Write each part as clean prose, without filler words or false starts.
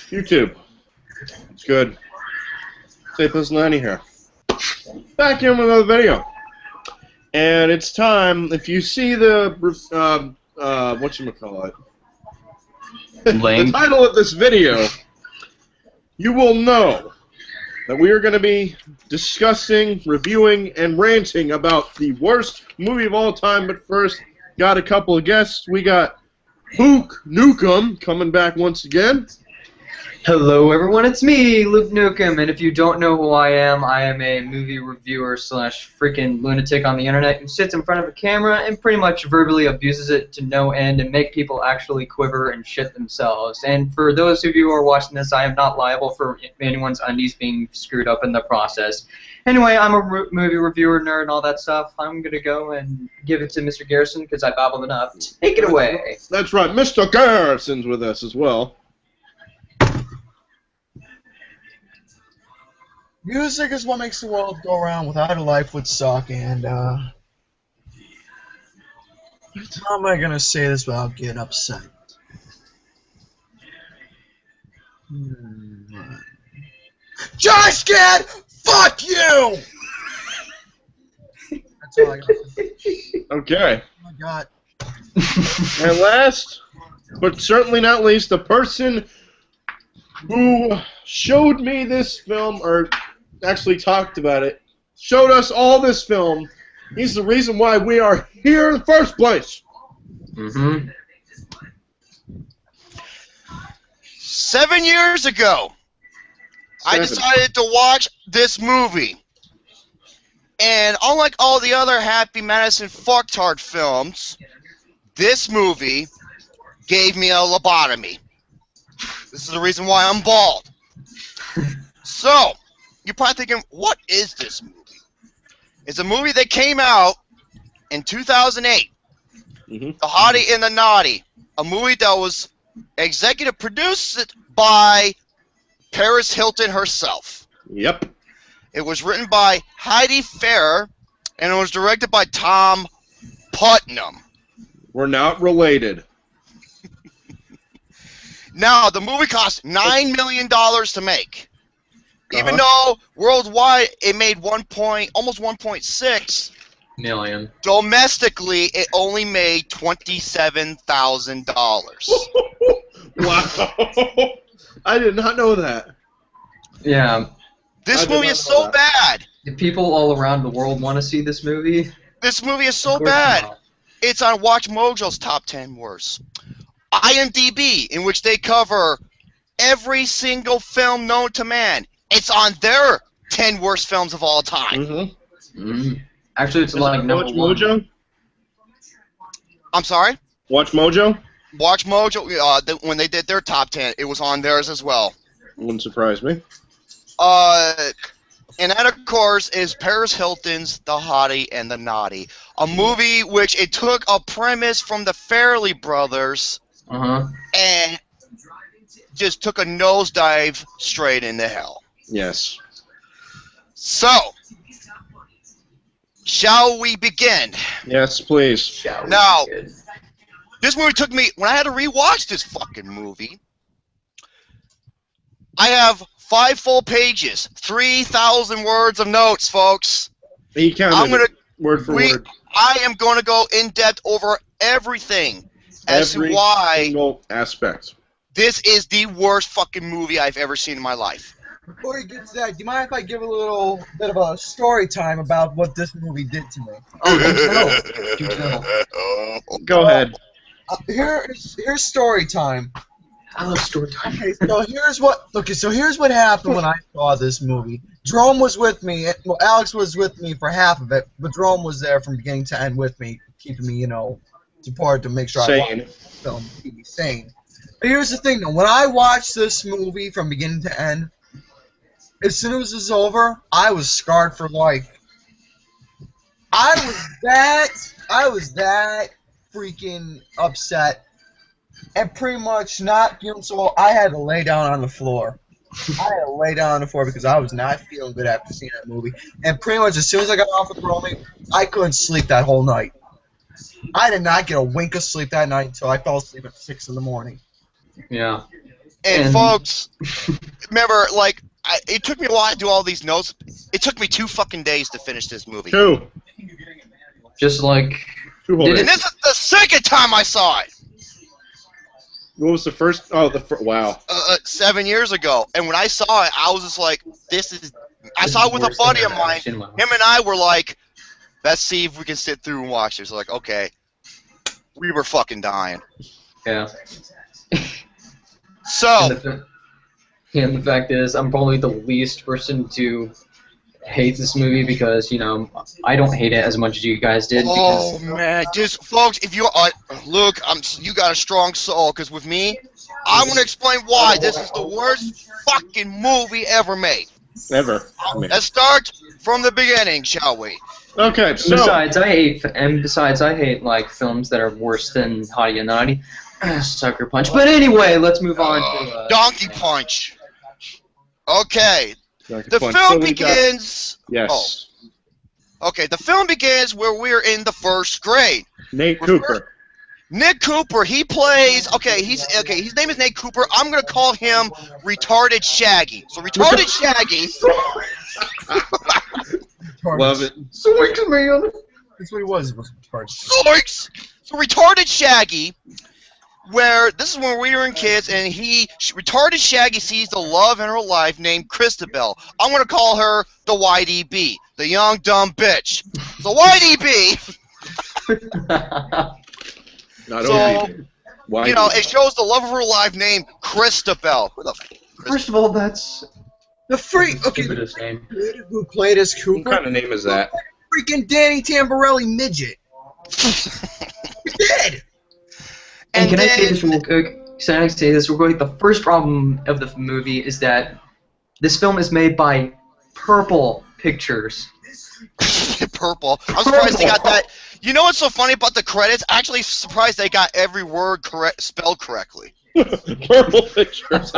YouTube. It's good. Staples Nottie here. Back in with another video. And it's time, if you see the, whatchamacallit, the title of this video, you will know that we are going to be discussing, reviewing, and ranting about the worst movie of all time. But first, got a couple of guests. We got Hook Nukem coming back once again. Hello everyone, it's me, Luke Nukem, and if you don't know who I am a movie reviewer slash freaking lunatic on the internet who sits in front of a camera and pretty much verbally abuses it to no end and make people actually quiver and shit themselves. And for those of you who are watching this, I am not liable for anyone's undies being screwed up in the process. Anyway, I'm a movie reviewer, nerd, and all that stuff. I'm going to go and give it to Mr. Garrison because I babbled enough. Take it away. That's right, Mr. Garrison's with us as well. Music is what makes the world go around. Without it, life would suck. And how am I gonna say this without getting upset? Josh Gad, fuck you! That's all I got. Okay. Oh my god. And last, but certainly not least, the person who showed me this film, or actually talked about it, showed us all this film. He's the reason why we are here in the first place. 7 years ago, I decided to watch this movie. And unlike all the other Happy Madison fucktard films, this movie gave me a lobotomy. This is the reason why I'm bald. So, you're probably thinking, what is this movie? It's a movie that came out in 2008. The Hottie and the Nottie. A movie that was executive produced by Paris Hilton herself. Yep. It was written by Heidi Farrer, and it was directed by Tom Putnam. We're not related. Now, the movie cost $9 million to make. Even though worldwide it made almost 1.6 million. Domestically, it only made $27,000. Wow. I did not know that. Yeah. This movie is so bad. Do people all around the world want to see this movie? This movie is so bad. It's on Watch Mojo's top 10 worst. IMDb, in which they cover every single film known to man. It's on their 10 worst films of all time. Actually, it's like number Watch one. Mojo? I'm sorry? Watch Mojo? Watch Mojo, when they did their top 10, it was on theirs as well. Wouldn't surprise me. And that, of course, is Paris Hilton's The Hottie and the Nottie. A movie which it took a premise from the Farrelly brothers and just took a nosedive straight into hell. Yes. So, shall we begin? Yes, please. Now, this movie took me, when I had to rewatch this fucking movie, I have 5 full pages, 3,000 words of notes, folks. He counted word for word. I am going to go in depth over everything as to why single aspect. This is the worst fucking movie I've ever seen in my life. Before you get to that, do you mind if I give a little bit of a story time about what this movie did to me? Go ahead. Here's story time. I love story time. Okay, so here's what happened when I saw this movie. Jerome was with me. Well, Alex was with me for half of it, but Jerome was there from beginning to end with me, keeping me, supported to make sure I watched the film, keep me sane. But here's the thing, though. When I watched this movie from beginning to end, as soon as it was over, I was scarred for life. I was that freaking upset. And pretty much not feeling so well. I had to lay down on the floor. Because I was not feeling good after seeing that movie. And pretty much as soon as I got off with Romy, I couldn't sleep that whole night. I did not get a wink of sleep that night until I fell asleep at 6 in the morning. Yeah. And folks, remember, like, it took me a while to do all these notes. It took me 2 fucking days to finish this movie. 2. Just like... 2 whole And days. this is the second time I saw it. What was the first? Oh, wow. 7 years ago. And when I saw it, I was just like, this is... I saw it with a buddy of mine. Him and I were like, let's see if we can sit through and watch this. Like, okay. We were fucking dying. Yeah. So... And the fact is, I'm probably the least person to hate this movie because, you know, I don't hate it as much as you guys did. Oh, man. Just, folks, if you... look, you got a strong soul, because with me, I'm going to explain why this is the worst fucking movie ever made. Ever. Let's start from the beginning, shall we? Okay, so... Besides, I hate, like, films that are worse than Hottie and Nottie. Sucker Punch. But anyway, let's move on to... Donkey Punch. Okay. Donkey The Punch. film So we got- begins... Yes. Oh. Okay, the film begins where we're in the 1st grade. Nate Cooper. Nick Cooper, he plays... Okay, his name is Nate Cooper. I'm going to call him Retarded Shaggy. So Retarded Shaggy... Love it. Zoinks, man! That's what he was retarded. Zoinks! So Retarded Shaggy... Where this is when we were in kids, and retarded Shaggy sees the love in her life named Christabel. I'm gonna call her the YDB, the young dumb bitch. The YDB. Not So, only. Why? You know, it shows the love of her life named Christabel. Who the First of all, that's The freak. Okay, stupidest name. who played as What Cooper? kind of name is that? Freaking Danny Tamborelli midget. He did. And can I say then- this real quick? Can I say this real quick? The first problem of the movie is that this film is made by Purple Pictures. Purple. I'm surprised they got that. You know what's so funny about the credits? Actually, surprised they got every word spelled correctly. Purple Pictures.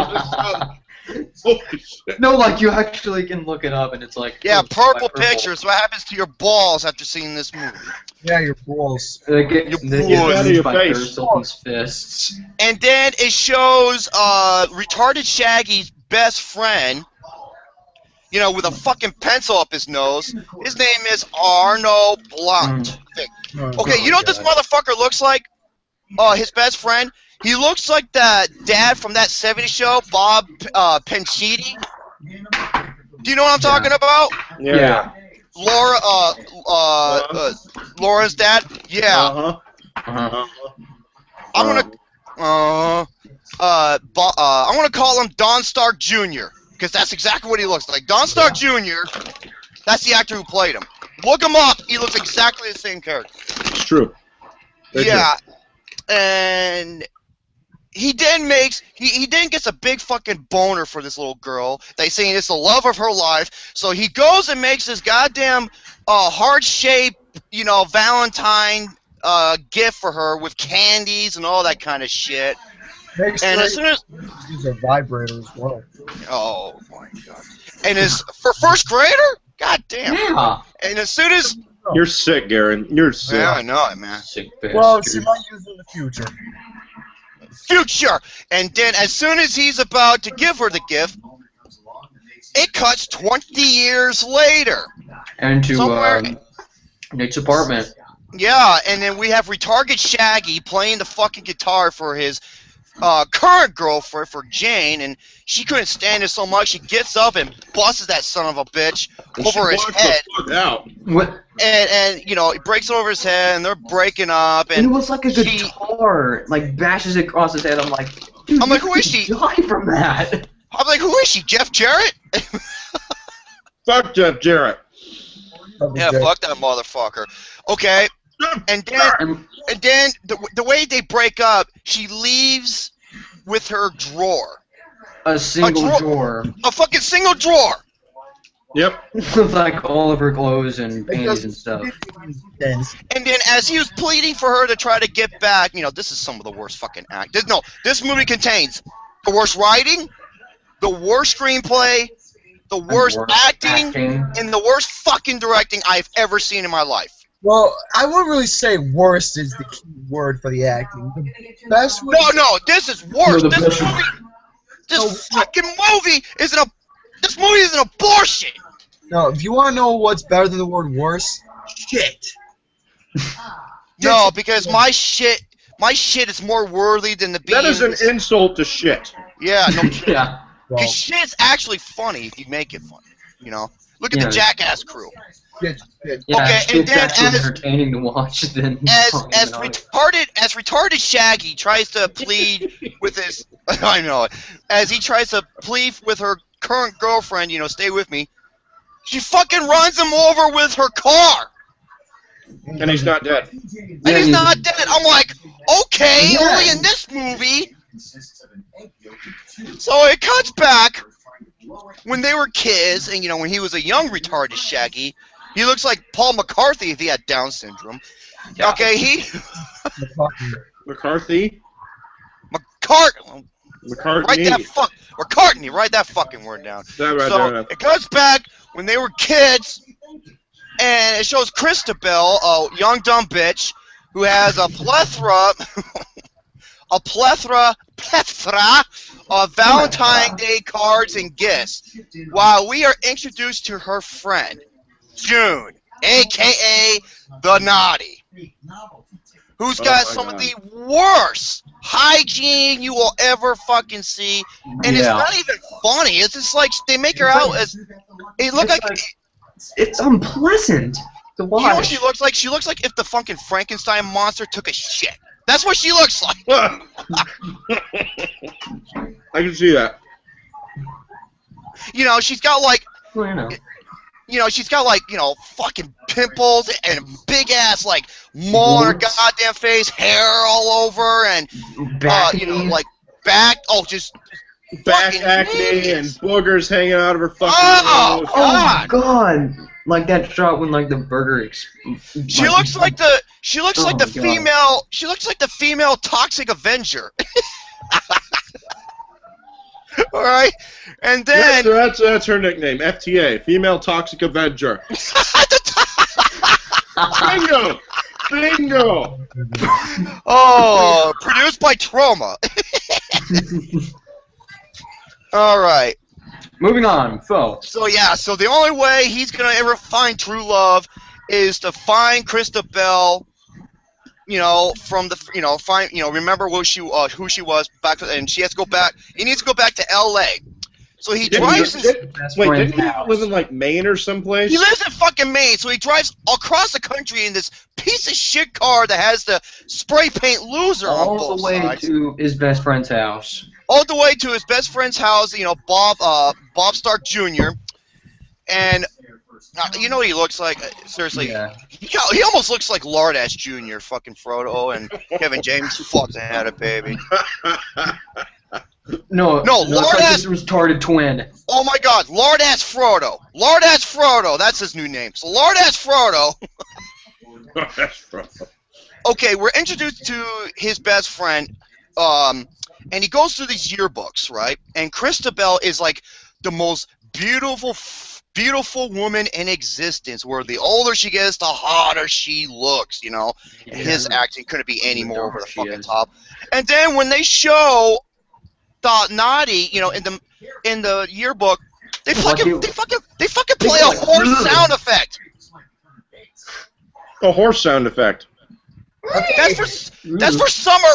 Holy shit. No, like you actually can look it up, and it's like Yeah, oh, Purple by Pictures. What happens to your balls after seeing this movie? Yeah, your balls. They get Your they balls. get Out of your by face. Paris Hilton's fists. And then it shows retarded Shaggy's best friend, you know, with a fucking pencil up his nose. His name is Arno Blunt. Okay, you know what this motherfucker looks like? His best friend? He looks like that dad from that 70s show, Bob Penchiti. Do you know what I'm talking about? Yeah. Laura's dad? Yeah. Uh-huh. Uh-huh. I'm gonna call him Don Stark Jr. because that's exactly what he looks like. Don Stark Jr. That's the actor who played him. Look him up. He looks exactly the same character. It's true. Very Yeah, and he then gets a big fucking boner for this little girl. They saying it's the love of her life. So he goes and makes this goddamn heart-shaped, you know, Valentine gift for her with candies and all that kind of shit. Makes And as soon as These are vibrators as well. oh my god, and for first grader, god damn. Yeah. And as soon as You're sick, Garen. You're sick. yeah, I know it, man. Sick Well, bastard. she might use it in the future. Future. And then as soon as he's about to give her the gift, it cuts 20 years later. And to somewhere- Nick's apartment. Yeah, and then we have retarded Shaggy playing the fucking guitar for his current girlfriend, for Jane, and she couldn't stand it so much, she gets up and busts that son of a bitch over his head. The fuck out. What? And you know, it breaks over his head, and they're breaking up, And it and was like a she- guitar, like bashes it across his head. I'm like, dude, I'm like, you who is could she? Die from that. I'm like, who is she, Jeff Jarrett? Fuck Jeff Jarrett. Yeah, fuck that motherfucker. Okay, and then the way they break up, she leaves with her drawer. A single drawer. drawer A fucking single drawer. Yep. with like all of her clothes and panties and stuff. Dense. And then as he was pleading for her to try to get back, you know, this is some of the worst fucking act. This movie contains the worst writing, the worst screenplay, the worst acting, and the worst fucking directing I've ever seen in my life. Well, I wouldn't really say worst is the key word for the acting. The best one. No, this is worse. No, the This best movie, this fucking movie is this movie is an abortion. No, if you want to know what's better than the word worse, shit. No, because my shit is more worthy than the being. That is an insult to shit. Yeah, no. Yeah. Because shit's actually funny if you make it funny. You know, look at the Jackass crew. Shit. Yeah, Okay, and it's then actually as entertaining to watch. Then as retarded Shaggy tries to plead with his, I know it, as he tries to plead with her current girlfriend, you know, stay with me. She fucking runs him over with her car. And he's not dead. And he's not dead. I'm like, okay, only in this movie. So it cuts back when they were kids, and you know, when he was a young retarded Shaggy. He looks like Paul McCarthy if he had Down syndrome. Yeah. Okay, McCarthy. McCartney. Write that fucking word down. It cuts back when they were kids, and it shows Christabel, a young dumb bitch, who has a plethora of Valentine's Day cards and gifts, while we are introduced to her friend, June, a.k.a. the Nottie, who's got some of the worst hygiene you will ever fucking see, and it's not even funny. It's just like they make her out as it looks like it's unpleasant to watch. You know what she looks like? She looks like if the fucking Frankenstein monster took a shit. That's what she looks like. I can see that. You know, she's got like. Well, you know. You know, she's got, like, you know, fucking pimples and big-ass, like, mole on her goddamn face, hair all over, and, you know, like, back acne and boogers hanging out of her fucking nose. Oh, God. Like that shot when, like, the burger... She looks like the female Toxic Avenger. All right, and then that's her nickname, FTA, Female Toxic Avenger. Bingo. Oh, produced by Trauma. All right. Moving on, Phil. So the only way he's gonna ever find true love is to find Christabel. You know, from the remember who she was back, and she has to go back. He needs to go back to L.A. So he drives. Didn't he live in like Maine or someplace? He lives in fucking Maine, so he drives across the country in this piece of shit car that has the spray paint loser on both sides. All the way to his best friend's house. All the way to his best friend's house. You know, Bob Stark Jr. And. You know what he looks like? Seriously, he almost looks like Lord Ass Jr. Fucking Frodo and Kevin James. Fucking had it, baby. No, Lord Ass retarded twin. Oh my God, Lord Ass Frodo. Lord Ass Frodo. That's his new name. So Lord Ass Frodo. Okay, we're introduced to his best friend, and he goes through these yearbooks, right? And Christabel is like the most beautiful woman in existence, where the older she gets, the hotter she looks, you know. And his acting couldn't be any more over the fucking top. And then when they show the Nottie, you know, in the yearbook, they fucking play a horse sound effect. A horse sound effect. That's for Summer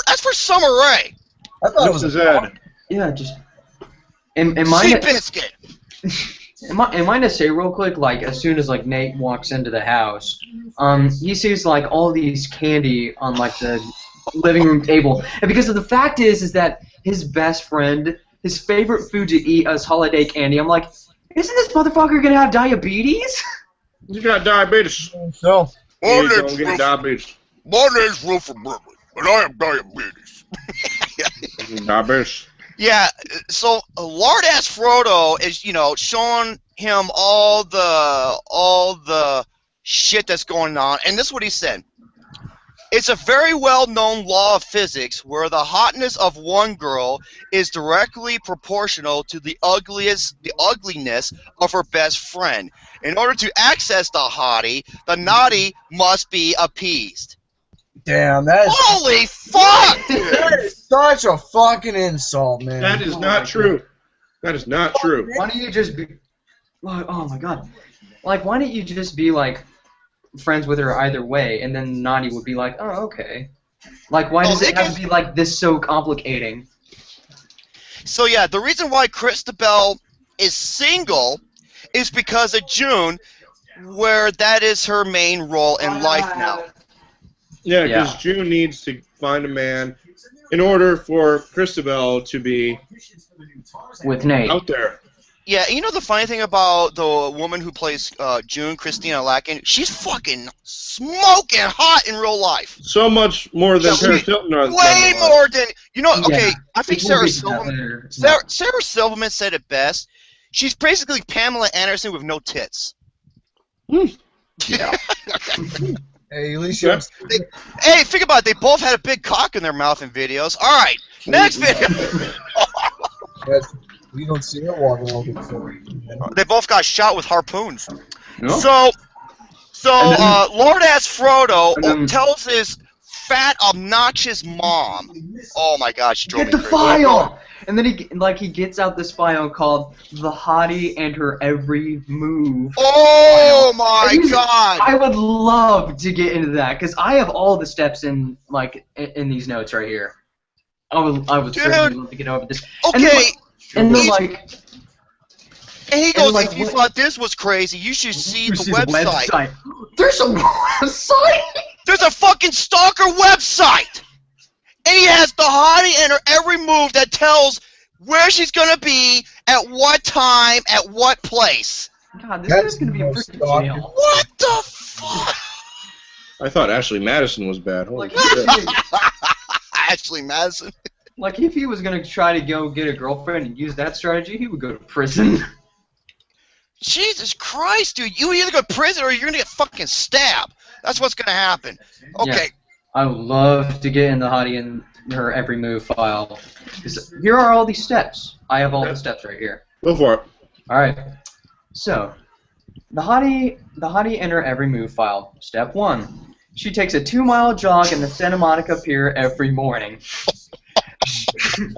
Rae. I thought it was his head. Yeah, just. Seabiscuit. Am I gonna say real quick, like, as soon as, like, Nate walks into the house, he sees, like, all these candy on, like, the living room table. And because of the fact is that his best friend, his favorite food to eat is holiday candy. I'm like, isn't this motherfucker gonna have diabetes? He's got diabetes. No. My name's Wilford Brimley, and I have diabetes. Diabetes. Yeah, so Lord Ass Frodo is, you know, showing him all the shit that's going on, and this is what he said. It's a very well-known law of physics where the hotness of one girl is directly proportional to the ugliness of her best friend. In order to access the hottie, the naughty must be appeased. Damn, that is... Holy fuck, dude! That is such a fucking insult, man. That is not true. That is not true. Why don't you just be... Oh my god. Like, why don't you just be, like, friends with her either way, and then Nottie would be like, oh, okay. Like, why does it have to be, like, this so complicating? So, yeah, the reason why Christabel is single is because of June, where that is her main role in life now. Yeah, because June needs to find a man in order for Christabel to be with Nate out there. Yeah, and you know the funny thing about the woman who plays June, Christina Lacken? She's fucking smoking hot in real life. So much more than Paris Hilton. Way more than... You know, okay, I think Sarah Silverman said it best. She's basically Pamela Anderson with no tits. Yeah. Hey, at least you have... Hey, think about it. They both had a big cock in their mouth in videos. All right, next video. We don't see her walking over the floor. They both got shot with harpoons. No. So Lord ass Frodo tells his fat, obnoxious mom. Oh my God, she drove me crazy. Get the file! And then he gets out this file called The Hottie and Her Every Move. Oh my God! I would love to get into that because I have all the steps in these notes right here. I would certainly love to get over this. Okay. And then like, and he goes, if you thought this was crazy, you should see the website. There's a website? There's a fucking stalker website! And he has the hottie and her every move that tells where she's gonna be, at what time, at what place. God, this is gonna be a freaking jail. What the fuck? I thought Ashley Madison was bad. Holy shit. Ashley Madison. Like, if he was going to try to go get a girlfriend and use that strategy, he would go to prison. Jesus Christ, dude. You either go to prison or you're going to get fucking stabbed. That's what's going to happen. Okay. Yeah. I would love to get in the Hottie and Her Every Move file. Here are all these steps. I have all the steps right here. Go for it. Alright. So, the Hottie and Her Every Move file. Step 1. She takes a 2-mile jog in the Santa Monica Pier every morning.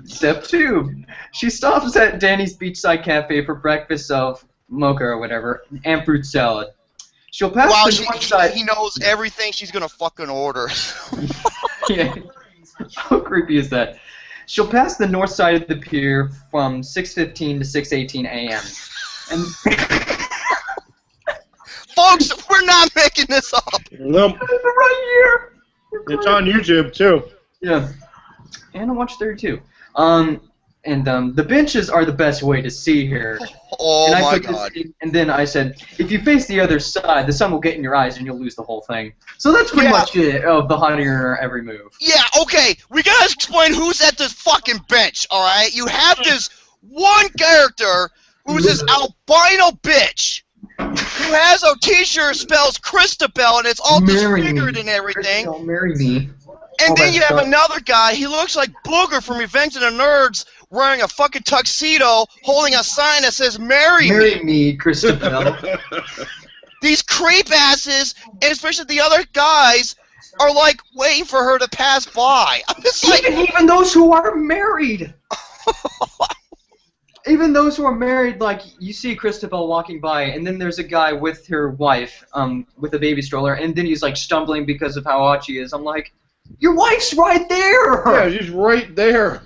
Step 2. She stops at Danny's Beachside Cafe for breakfast of mocha or whatever and fruit salad. She'll pass the north side. He knows everything she's gonna fucking order. Yeah. How creepy is that? She'll pass the north side of the pier from 6:15 to 6:18 a.m. And folks, we're not making this up. Nope. Right here. It's on YouTube too. Yeah. And I watched 32. The benches are the best way to see here. Oh my God. And then I said, if you face the other side, the sun will get in your eyes and you'll lose the whole thing. So that's pretty much it of the Hottie and Her Every Move. Yeah, okay. We gotta explain who's at this fucking bench, alright? You have this one character who's this albino bitch who has a t-shirt spells Christabel and it's all disfigured and everything. Christabel, marry me. And then you have another guy, he looks like Booger from Revenge of the Nerds, wearing a fucking tuxedo, holding a sign that says, Marry me. Marry me, Christabel. These creep asses, and especially the other guys, are like waiting for her to pass by. I'm just like, even those who are married. Even those who are married, like, you see Christabel walking by, and then there's a guy with her wife, with a baby stroller, and then he's like stumbling because of how hot she is. I'm like, your wife's right there! Yeah, she's right there.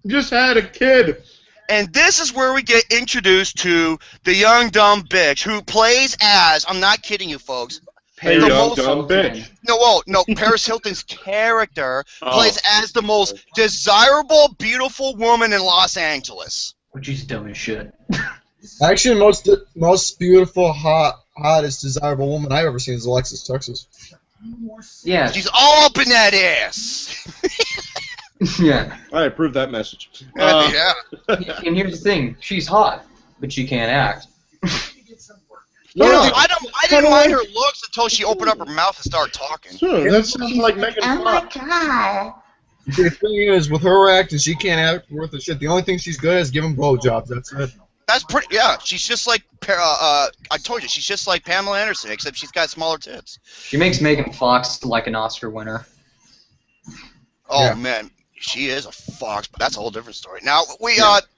Just had a kid. And this is where we get introduced to the young dumb bitch who plays as, I'm not kidding you folks, Hey, young dumb bitch. No, Paris Hilton's character plays as the most desirable, beautiful woman in Los Angeles. Which is dumb as shit. Actually, most beautiful, hottest, desirable woman I've ever seen is Alexis Texas. Yeah. She's all up in that ass. Yeah. I approve that message. Yeah. And here's the thing. She's hot, but she can't act. You know, I didn't mind her looks until she opened up her mouth and started talking. Sure, that sounds like Megan Oh my Fox. god. The thing is, with her acting, she can't act worth a shit. The only thing she's good at is giving blowjobs. That's it. That's pretty. Yeah, she's just like. I told you, she's just like Pamela Anderson, except she's got smaller tits. She makes Megan Fox like an Oscar winner. Oh Yeah. man, she is a fox, but that's a whole different story. Now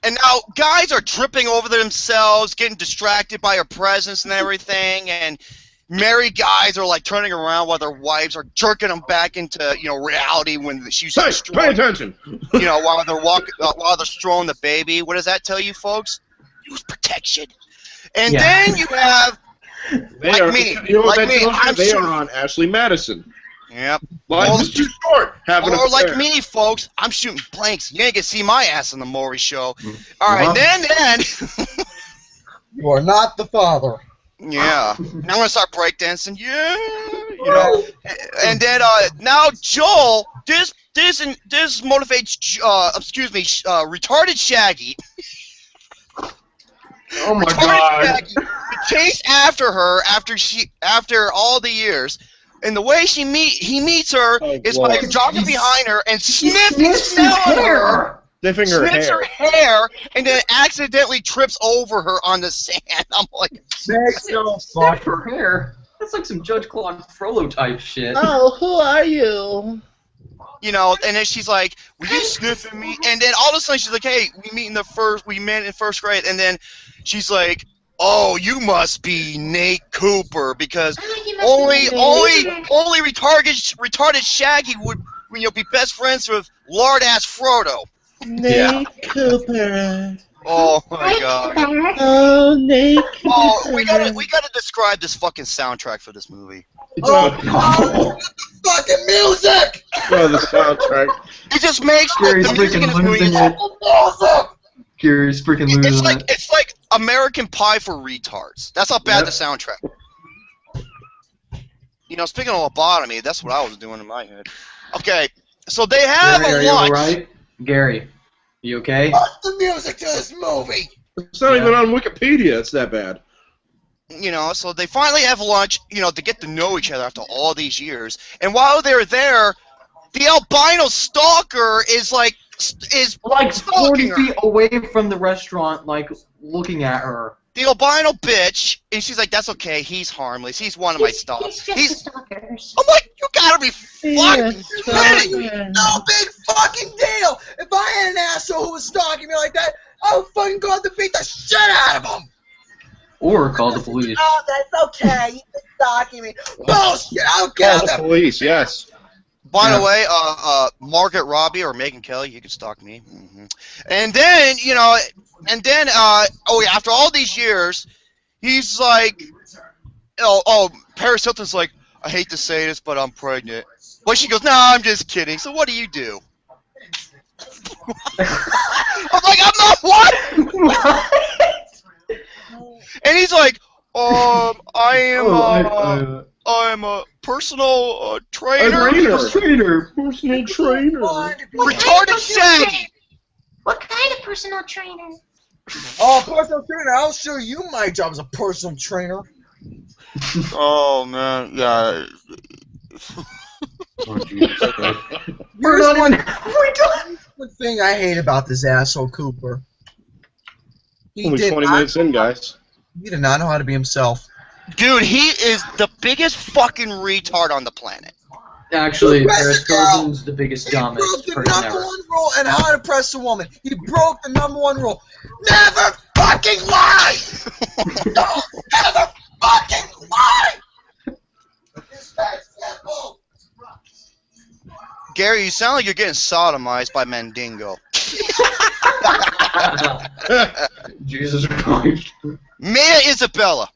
and now guys are tripping over themselves, getting distracted by her presence and everything, and married guys are like turning around while their wives are jerking them back into reality when she's Hey, pay strolling, attention. while they're walking while they're strolling the baby. What does that tell you, folks? Use protection. And Yeah. then you have They Like are, me. You know what Like that me, tells you? I'm They sure- are on Ashley Madison. yep. Life Or- is too short. Having Or a like me, folks, I'm shooting blanks. You ain't gonna see my ass on the Maury show. All right, then, You are not the father. yeah. Now I'm gonna start breakdancing. Yeah, And then now Joel, this motivates retarded Shaggy. Oh my Retarded god. Shaggy to chase after her after all the years. And the way he meets her is by Lord. jogging behind her and Sniffs smelling her. Sniffing her Sniffs hair. her hair and then accidentally trips over her on the sand. I'm like, Makes no Fuck fuck. her hair. That's like some Judge Claude Frollo type shit. Oh, who are you? and then she's like, "Were you sniffing me?" And then all of a sudden she's like, "Hey, we met in first grade." And then she's like, "Oh, you must be Nate Cooper because only retarded Shaggy would be best friends with lard ass Frodo." Nate Cooper. Oh my god. Oh, Nate Cooper. Oh, we gotta describe this fucking soundtrack for this movie. Fucking music! Oh, the soundtrack. It just makes Gary's the music in this freaking movie. losing it. Gary's freaking losing it. It's like American Pie for retards. That's how bad the soundtrack. Speaking of lobotomy, that's what I was doing in my head. Okay, so they have Gary, are a you lunch. alright? Gary, you okay? What's the music to this movie? It's not even on Wikipedia. It's that bad. So they finally have lunch, to get to know each other after all these years. And while they're there, the albino stalker is like 40 stalking her. feet away from the restaurant, like, looking at her. The albino bitch, and she's like, "That's okay. He's harmless. He's one of my stalkers." He's just stalkers. I'm like, "You gotta be fucking kidding me!" No big fucking deal! If I had an asshole who was stalking me like that, I would fucking go out to beat the shit out of him! Or call the police. Oh, that's okay. You're stalking me. Bullshit! I don't care. Call the police, yes. By the way, Margaret Robbie or Megyn Kelly, you can stalk me. And then, after all these years, he's like, Paris Hilton's like, "I hate to say this, but I'm pregnant." But she goes, "No, I'm just kidding." So what do you do? I'm like, "I'm not what?" And he's like, I'm a personal trainer. Personal trainer. Retarded Shaggy. What kind of personal trainer? Oh, personal trainer, I'll show you my job as a personal trainer. Oh man, yeah. We're done. The thing I hate about this asshole Cooper. Only 20 minutes in, guys. He did not know how to be himself. Dude, he is the biggest fucking retard on the planet. Actually, Press Paris the girl. Hilton's the biggest He dumbest broke the person number ever. one rule and how to press a woman. He broke the number one rule. Never fucking lie! Don't ever fucking lie! It's that simple. Gary, you sound like you're getting sodomized by Mandingo. Jesus Christ. Mia Isabella.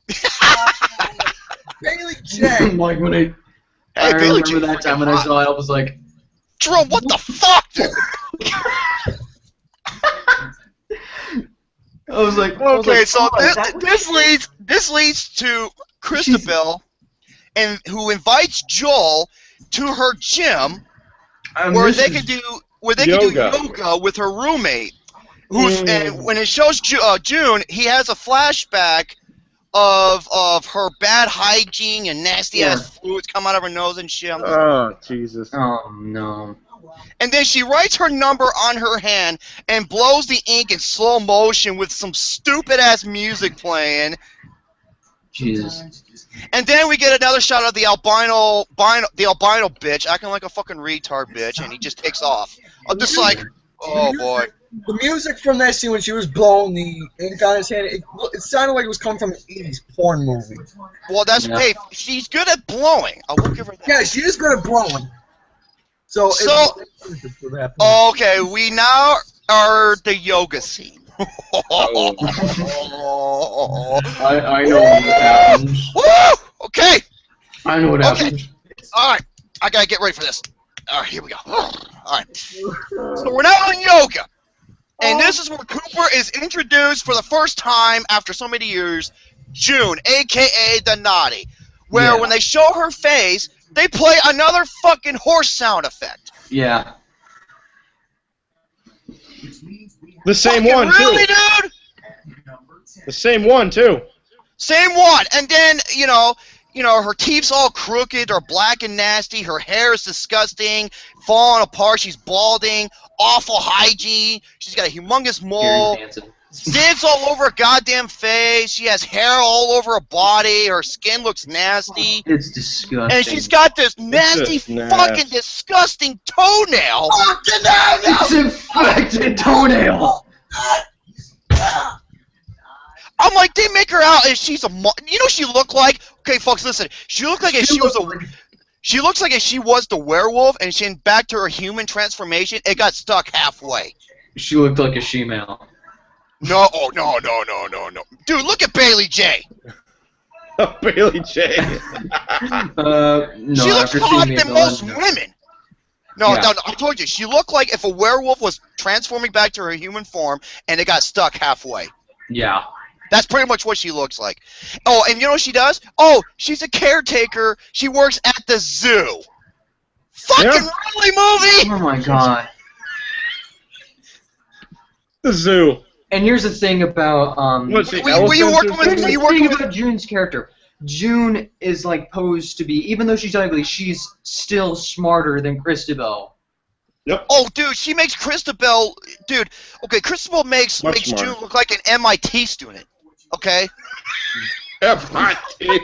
Bailey J. Like when I Hey, Billy remember Jean that time when I saw it, I was like, Jerome, what the fuck, dude? Okay, so this leads to Christabel, and who invites Joel to her gym where they can do yoga with her roommate. And when it shows June, he has a flashback of her bad hygiene and nasty ass fluids come out of her nose and shit. Oh, Jesus. Oh, no. And then she writes her number on her hand and blows the ink in slow motion with some stupid ass music playing. Jesus. And then we get another shot of the albino bitch acting like a fucking retard bitch, and he just takes off. I'm just like, oh boy. The music from that scene when she was blowing the ink on his hand, it sounded like it was coming from an 80s porn movie. Well, that's hey, she's good at blowing. I will give her that. Yeah, she is good at blowing. So okay, we now are the yoga scene. I know what happens. Woo! Okay. I know what happens. All right, I gotta get ready for this. All right, here we go. All right. So we're now in yoga. And this is where Cooper is introduced for the first time after so many years, June, a.k.a. the Nottie, where when they show her face, they play another fucking horse sound effect. Yeah. The same fucking one, really, too. Dude? The same one, too. Same one. And then, you know, her teeth's all crooked or black and nasty. Her hair is disgusting, falling apart. She's balding. Awful hygiene. She's got a humongous mole. Zits all over her goddamn face. She has hair all over her body. Her skin looks nasty. It's disgusting. And she's got this nasty, fucking disgusting toenail. It's infected toenail. I'm like, they make her out as she's a. You know, she looked like. Okay, folks, listen. She looked like she was a. She looks like if she was the werewolf and she went back to her human transformation, it got stuck halfway. She looked like a she-male. No, no. Dude, look at Bailey J. Bailey J. No, she looks hotter than most women. No, I told you. She looked like if a werewolf was transforming back to her human form and it got stuck halfway. Yeah. That's pretty much what she looks like. Oh, and you know what she does? Oh, she's a caretaker. She works at the zoo. Fucking really, movie? Oh my god. The zoo. And here's the thing about What's were you working with June's character? June is like posed to be, even though she's ugly, she's still smarter than Christabel. Yep. Oh, dude, she makes Christabel. Dude, okay, Christabel makes June look like an MIT student. Okay. MIT.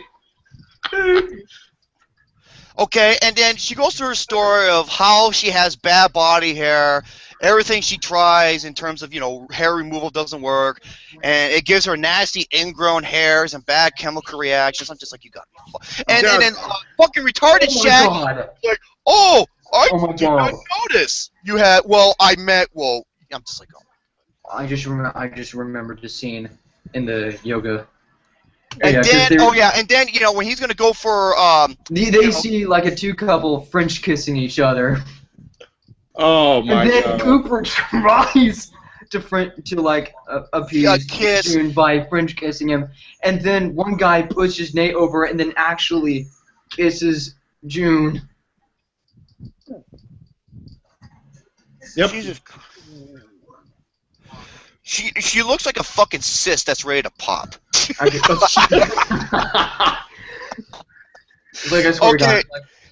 Okay, and then she goes through her story of how she has bad body hair, everything she tries in terms of, hair removal doesn't work, and it gives her nasty ingrown hairs and bad chemical reactions. I'm just like, you got me. And then fucking retarded Shaggy, like, I did not notice you had. I'm just like, oh. I just remembered the scene in the yoga. And then when he's gonna go for they see like a two couple French kissing each other. Oh my god! And then Cooper tries to appease June by French kissing him, and then one guy pushes Nate over and then actually kisses June. Yep. Jesus. She looks like a fucking cyst that's ready to pop. Like I swear to God,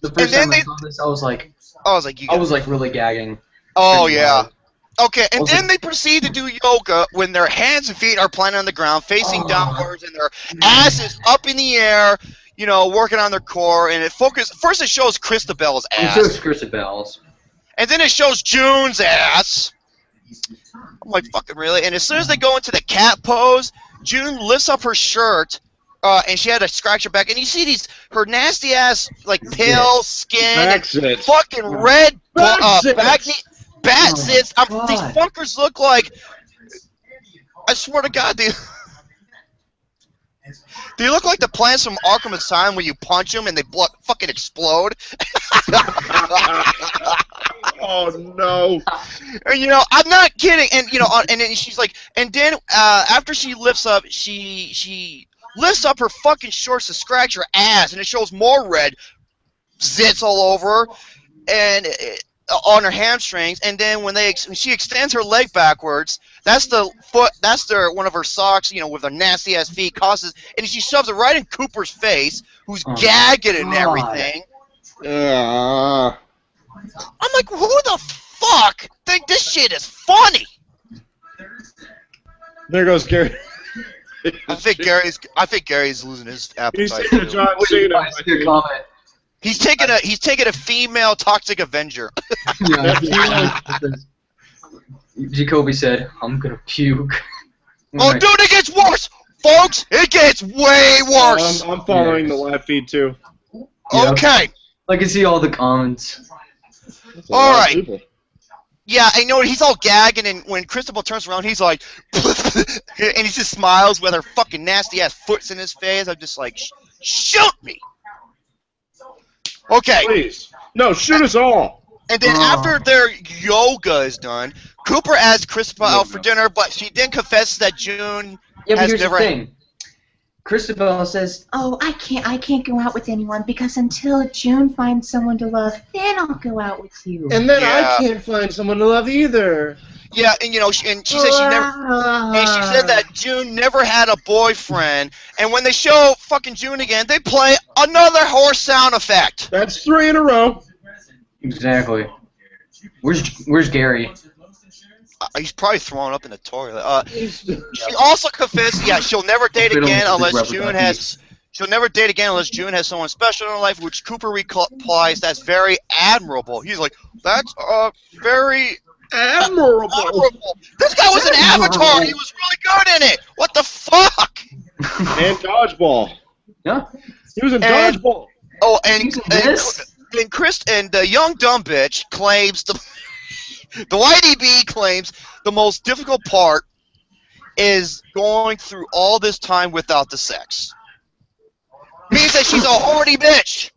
the first time I saw this, I was like really gagging. Oh yeah. Okay, and then they proceed to do yoga when their hands and feet are planted on the ground, facing downwards, and their ass is up in the air, working on their core. And first it shows Christabel's ass. It shows Christabel's. And then it shows June's ass. I'm like, fucking really? And as soon as they go into the cat pose, June lifts up her shirt, and she had to scratch her back. And you see her nasty ass, pale skin, fucking red bat zits. These fuckers look like. I swear to God, they look like the plants from Arkham Asylum where you punch them and they fucking explode. Oh no! And, I'm not kidding. And and then she's like, and then after she lifts up, she lifts up her fucking shorts to scratch her ass, and it shows more red zits all over her. And on her hamstrings, and then when she extends her leg backwards, that's the foot. That's one of her socks, with her nasty ass feet causes, and she shoves it right in Cooper's face, who's gagging and everything. I'm like, who the fuck think this shit is funny? There goes Gary. I think Gary's losing his appetite. He's taking John Cena. He's taking a female toxic Avenger. Jacoby said, "I'm gonna puke." Oh, dude, it gets worse, folks. It gets way worse. I'm following the live feed too. Okay. I can see all the comments. All right. Yeah, I know he's all gagging, and when Christabel turns around, he's like, and he just smiles with her fucking nasty ass foots in his face. I'm just like, shoot me. Okay. Please. No, shoot us all. And then after their yoga is done, Cooper asks Christabel out for dinner, but she then confesses that June has here's never. The thing. Christabel says, "Oh, I can't go out with anyone because until June finds someone to love, then I'll go out with you." And then I can't find someone to love either. Yeah, and and she said that June never had a boyfriend, and when they show fucking June again, they play another horse sound effect. That's 3 in a row. Exactly. Where's Gary? He's probably thrown up in the toilet. She also confessed, she'll never date again unless June has. She'll never date again unless June has someone special in her life, which Cooper replies, "That's very admirable." He's like, "That's very admirable." This guy was an Avatar. He was really good in it. What the fuck? And Dodgeball. Yeah. He was in Dodgeball. Oh, and Chris and the young dumb bitch claims the YDB claims the most difficult part is going through all this time without the sex. Means that she's a horny bitch.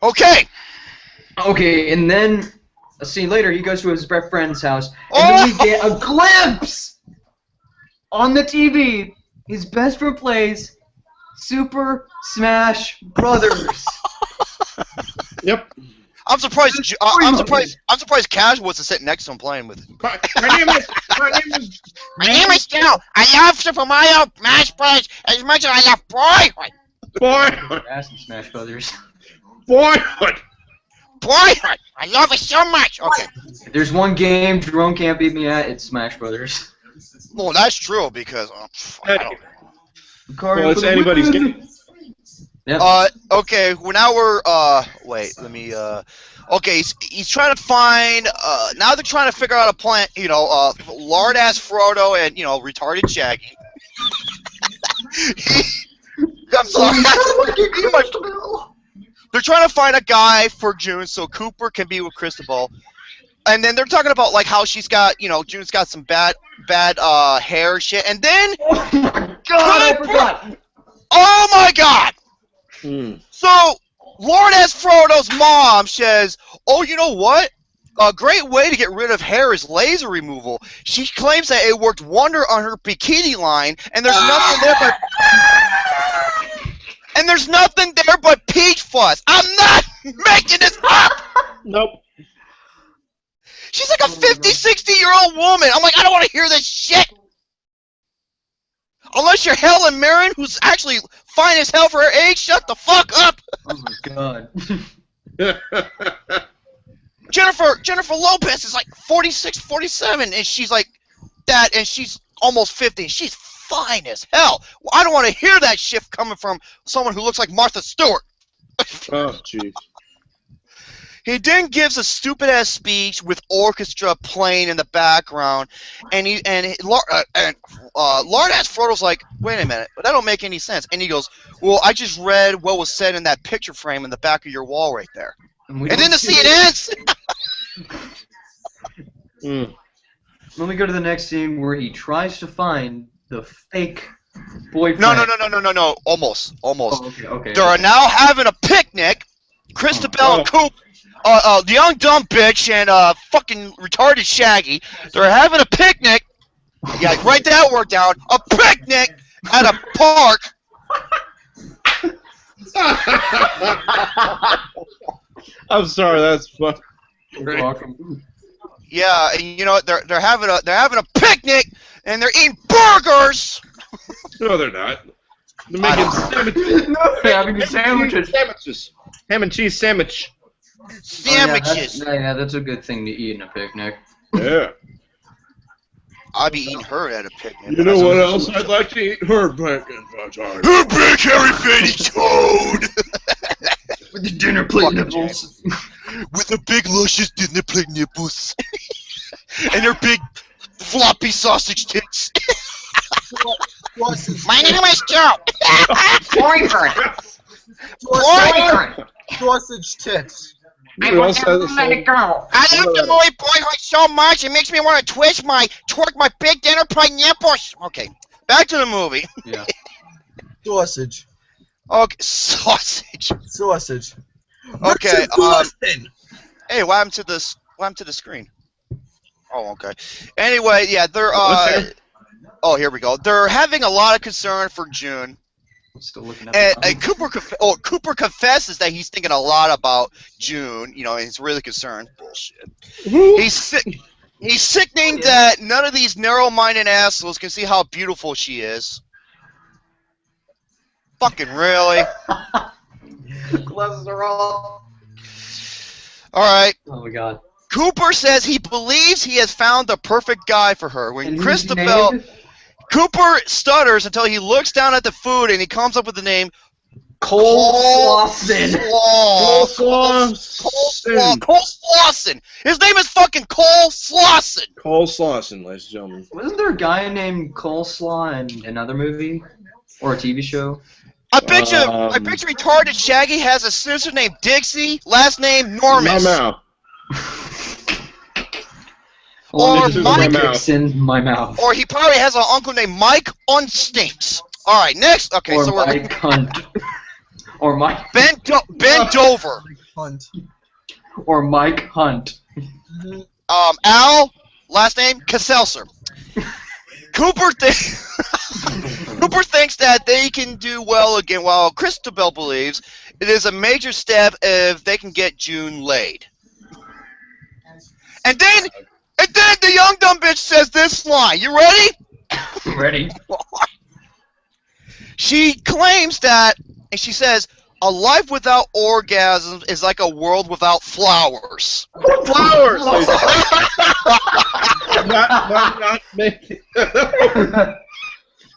Okay. Okay, and then a scene later, he goes to his best friend's house, and then we get a glimpse on the TV. His best friend plays Super Smash Brothers. Yep. I'm surprised. I'm surprised Cash wasn't sitting next to him playing with him. My name is Joe. I love Super Mario Smash Bros. as much as I love Boyhood. Boyhood. Smash Brothers. Boyhood. Boyhood. I love it so much. Okay. If there's one game Jerome can't beat me at, it's Smash Brothers. Well, that's true because I don't know. Well, it's anybody's game. Yep. Okay, well now we're, wait, let me, okay, he's trying to find, now they're trying to figure out a plan, lard-ass Frodo and, retarded Shaggy. I'm sorry. They're trying to find a guy for June so Cooper can be with Christabel. And then they're talking about, like, how she's got, June's got some bad hair shit, and then... Oh my god, I forgot! Oh my god! So, Lord S. Frodo's mom says, "Oh, you know what? A great way to get rid of hair is laser removal." She claims that it worked wonder on her bikini line, and there's nothing there but peach fuzz. I'm not making this up. Nope. She's like a 50, 60-year-old woman. I'm like, I don't want to hear this shit. Unless you're Helen Mirren, who's actually fine as hell for her age, shut the fuck up! Oh my god. Jennifer Lopez is like 46, 47, and she's like that, and she's almost 50, and she's fine as hell. Well, I don't want to hear that shit coming from someone who looks like Martha Stewart. Oh, jeez. He then gives a stupid-ass speech with orchestra playing in the background, and Lord ass Frodo's like, "Wait a minute, that don't make any sense." And he goes, "Well, I just read what was said in that picture frame in the back of your wall right there." And then the scene ends. Let me go to the next scene where he tries to find the fake boyfriend. No. Almost. Oh, okay. They are now having a picnic. Christabel and Coop. The young dumb bitch and fucking retarded Shaggy, they're having a picnic. Yeah, write that word down. A picnic at a park. I'm sorry, that's fun. You're welcome. Yeah, and you know what? They're having a picnic and they're eating burgers. No, they're not. They're making sandwiches. No, they're having sandwiches. Sandwiches. Ham and cheese sandwich. Sandwiches. Oh, yeah, that's a good thing to eat in a picnic. Yeah. I'd be eating her at a picnic. You know what else I'd like to eat? Her bacon vagina. Her big hairy fatty toad. With the dinner plate nipples. With her big luscious dinner plate nipples. And her big floppy sausage tits. My name is Joe. Boyfriend. Sausage tits. I will let it go. I love the movie Boyhood so much, it makes me want to twerk my big dinner plate nipples. Okay, back to the movie. Yeah. Sausage. Okay, sausage. Sausage. Okay, Richard Dawson. hey, what happened to this? What happened to the screen? Oh, okay. Anyway, yeah, they're oh, here we go. They're having a lot of concern for June. Still looking at And Cooper confesses that he's thinking a lot about June. You know, and he's really concerned. Bullshit. He's sickening that none of these narrow-minded assholes can see how beautiful she is. Fucking really? Glasses are off. All right. Oh my god. Cooper says he believes he has found the perfect guy for her. When And Christabel... named Cooper stutters until he looks down at the food and he comes up with the name Coleslawson. Coleslawson. His name is fucking Coleslawson. Coleslawson, ladies and gentlemen. Wasn't there a guy named Coleslaw in another movie? Or a TV show? I bet retarded Shaggy has a sister named Dixie, last name Normus. No. Or Mike in my mouth. Or he probably has an uncle named Mike on Stinks. All right, next. Okay, or so Mike Hunt. Or Mike. Ben Dover. Hunt. Or Mike Hunt. Al, last name Kesselser. Cooper thinks that they can do well again, while Christabel believes it is a major step if they can get June laid. And then the young dumb bitch says this line. You ready? Ready. She claims that, and she says, a life without orgasms is like a world without flowers. Flowers! not make it.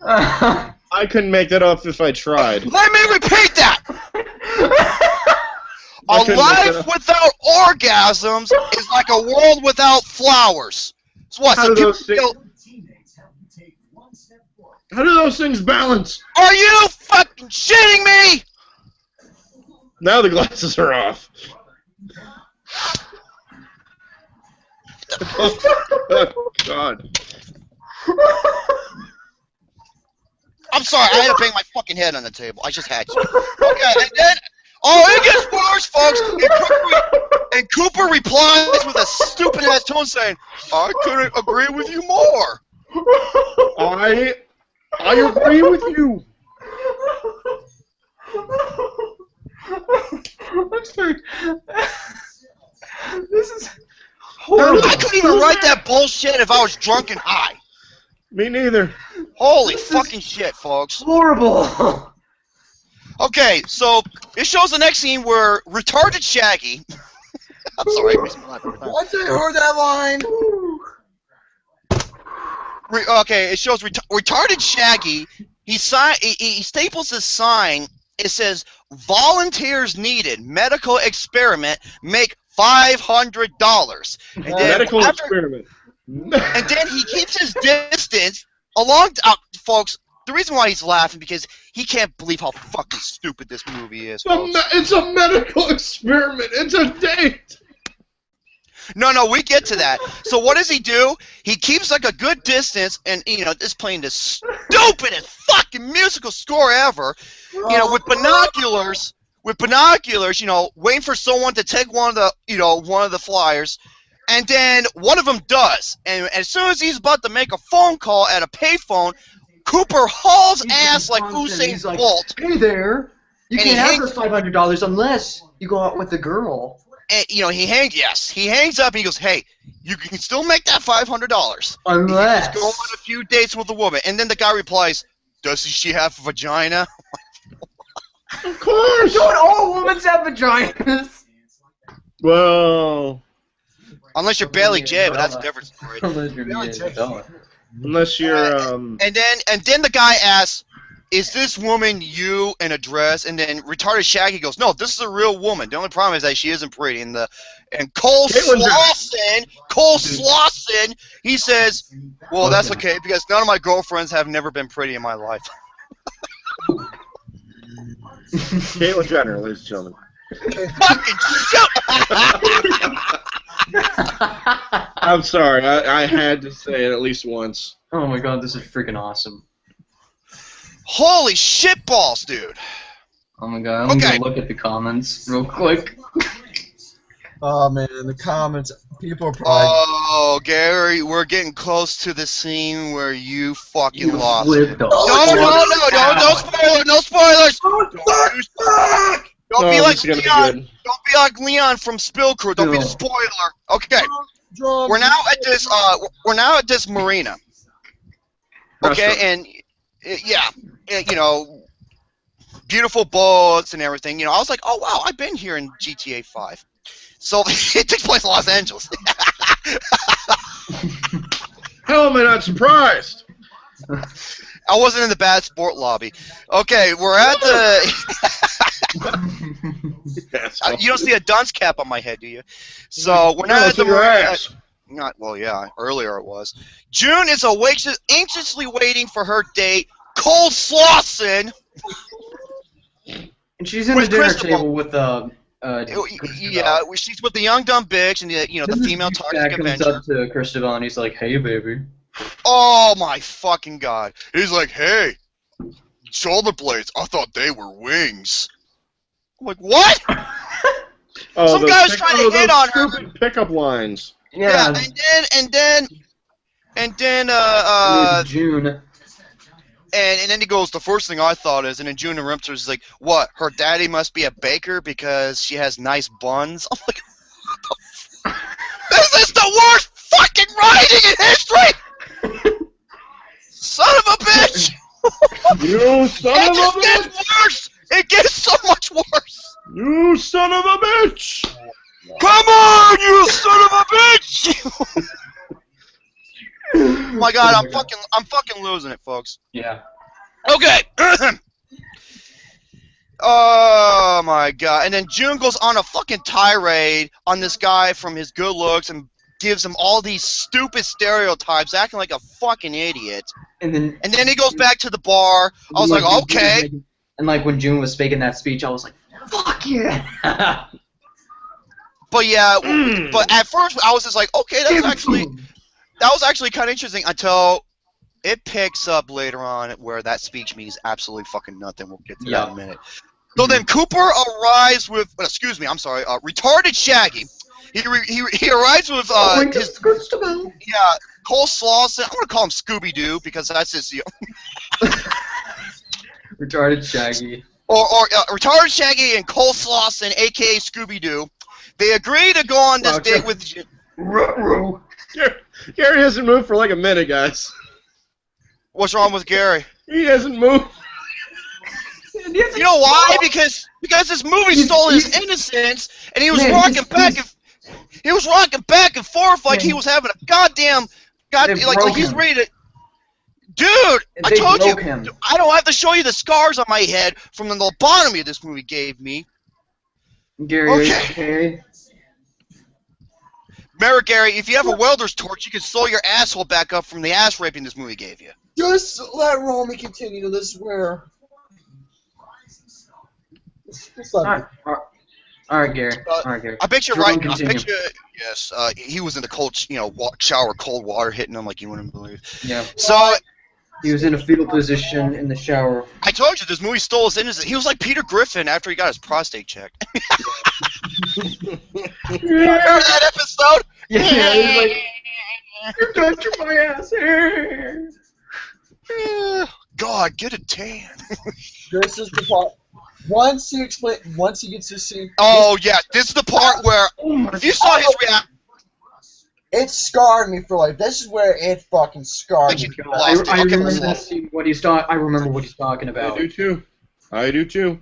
I couldn't make that up if I tried. Let me repeat that! A life without orgasms is like a world without flowers. So what? How do those things balance? Are you fucking shitting me? Now the glasses are off. Oh, God. I'm sorry, I had to bang my fucking head on the table. I just had to. Okay, and then... Oh, it gets worse, folks! And Cooper replies with a stupid-ass tone saying, I couldn't agree with you more. I agree with you. I'm sorry. This is horrible. I couldn't even write that bullshit if I was drunk and high. Me neither. Holy fucking shit, folks. Horrible. Okay, so it shows the next scene where retarded Shaggy... I'm sorry, I missed my life. Once I heard that line... Okay, it shows retarded Shaggy. He staples this sign. It says, volunteers needed, medical experiment, make $500. And then Medical experiment. And then he keeps his distance along... folks, the reason why he's laughing because he can't believe how fucking stupid this movie is. It's a medical experiment. It's a date. No, we get to that. So what does he do? He keeps like a good distance, and this playing the stupidest fucking musical score ever. With binoculars. Waiting for someone to take one of the flyers, and then one of them does. And as soon as he's about to make a phone call at a payphone, Cooper hauls ass like Usain Bolt. Hey there. You can't have those $500 unless you go out with the girl. And, he hangs up and he goes, hey, you can still make that $500. Unless. You just go on a few dates with a woman. And then the guy replies, does she have a vagina? Of course! Don't all women have vaginas? Well... Unless you're Bailey J, but that's a different story. Unless you're, And then the guy asks, is this woman you in a dress? And then retarded Shaggy goes, no, this is a real woman. The only problem is that she isn't pretty. And Cole Slauson, he says, well, that's okay because none of my girlfriends have never been pretty in my life. Caitlyn Jenner, ladies and gentlemen. Fucking shit! I'm sorry, I had to say it at least once. Oh my god, this is freaking awesome. Holy shitballs, dude. Oh my god, I'm gonna look at the comments real quick. Oh man, the comments, people are probably... Oh, Gary, we're getting close to the scene where you fucking lost. No spoilers! Don't be like Leon. Don't be like Leon from Spill Crew. Don't be the spoiler. Okay. We're now at this marina. Okay, and beautiful boats and everything. I was like, oh wow, I've been here in GTA 5. So it takes place in Los Angeles. How am I not surprised? I wasn't in the bad sport lobby. Okay, we're at the... You don't see a dunce cap on my head, do you? So we're not at the marina. Earlier it was. June is anxiously waiting for her date, Cole Slauson. And she's in the dinner table with she's with the young dumb bitch and the female toxic Avenger. Comes up to Cristobal and he's like, "Hey, baby." Oh my fucking god! He's like, "Hey, shoulder blades. I thought they were wings." I'm like, what? Some guy was trying to hit on her. Pickup lines. Yeah, and then June. And then he goes, the first thing I thought is, and then June interrupts her, is like, what, her daddy must be a baker because she has nice buns? I'm like, what the this is the worst fucking writing in history! Son of a bitch! You son of a bitch! It gets worse! It gets so much worse! You son of a bitch! Come on, you son of a bitch! Oh my god, I'm fucking losing it, folks. Yeah. Okay. Oh my god. And then June goes on a fucking tirade on this guy from his good looks and gives him all these stupid stereotypes, acting like a fucking idiot. And then he goes back to the bar. I was like, okay. And like when June was making that speech, I was like, fuck yeah. But yeah, but at first I was just like, okay, that was actually kind of interesting until it picks up later on where that speech means absolutely fucking nothing. We'll get to that in a minute. So then Cooper arrives with, retarded Shaggy. He arrives with Cole Slauson. I'm gonna call him Scooby Doo because that's his retarded Shaggy. Or retarded Shaggy and Cole Slauson, aka Scooby Doo. They agree to go on this date with. Gary hasn't moved for like a minute, guys. What's wrong with Gary? He hasn't moved. You know why? Because this movie stole his innocence, and he was rocking back and forth like he was having a goddamn like he's ready to. Dude, I told you, I don't have to show you the scars on my head from the lobotomy this movie gave me. Gary, okay. Remember, Gary, if you have a welder's torch, you can sew your asshole back up from the ass raping this movie gave you. Just let Romy continue this where... Alright, Gary. I bet you're right. I bet you, yes, he was in the cold, shower, cold water hitting him like you wouldn't believe. Yeah. So... He was in a fetal position in the shower. I told you, this movie stole his innocence. He was like Peter Griffin after he got his prostate checked. Remember that episode? Yeah, he's like, you're touching my ass. God, get a tan. This is the part. Once he gets to see. Oh yeah, this is the part where if you saw his reaction. It scarred me for life. This is where it fucking scarred me. I remember this scene, I remember what he's talking about. I do too.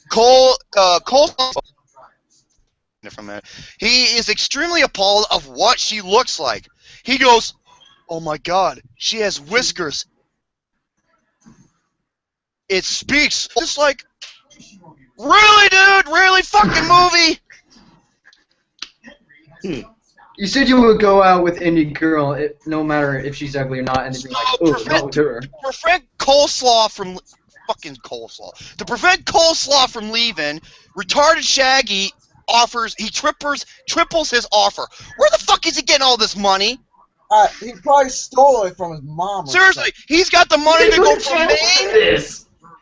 Cole. He is extremely appalled of what she looks like. He goes, "Oh my God, she has whiskers. It speaks." Just like, really, dude? Really, fucking movie? You said you would go out with any girl, no matter if she's ugly or not, and then be like, "Oh, not with her." To prevent coleslaw from To prevent coleslaw from leaving, retarded Shaggy triples his offer. Where the fuck is he getting all this money? He probably stole it from his mom. Seriously, he's got the money to go from Maine.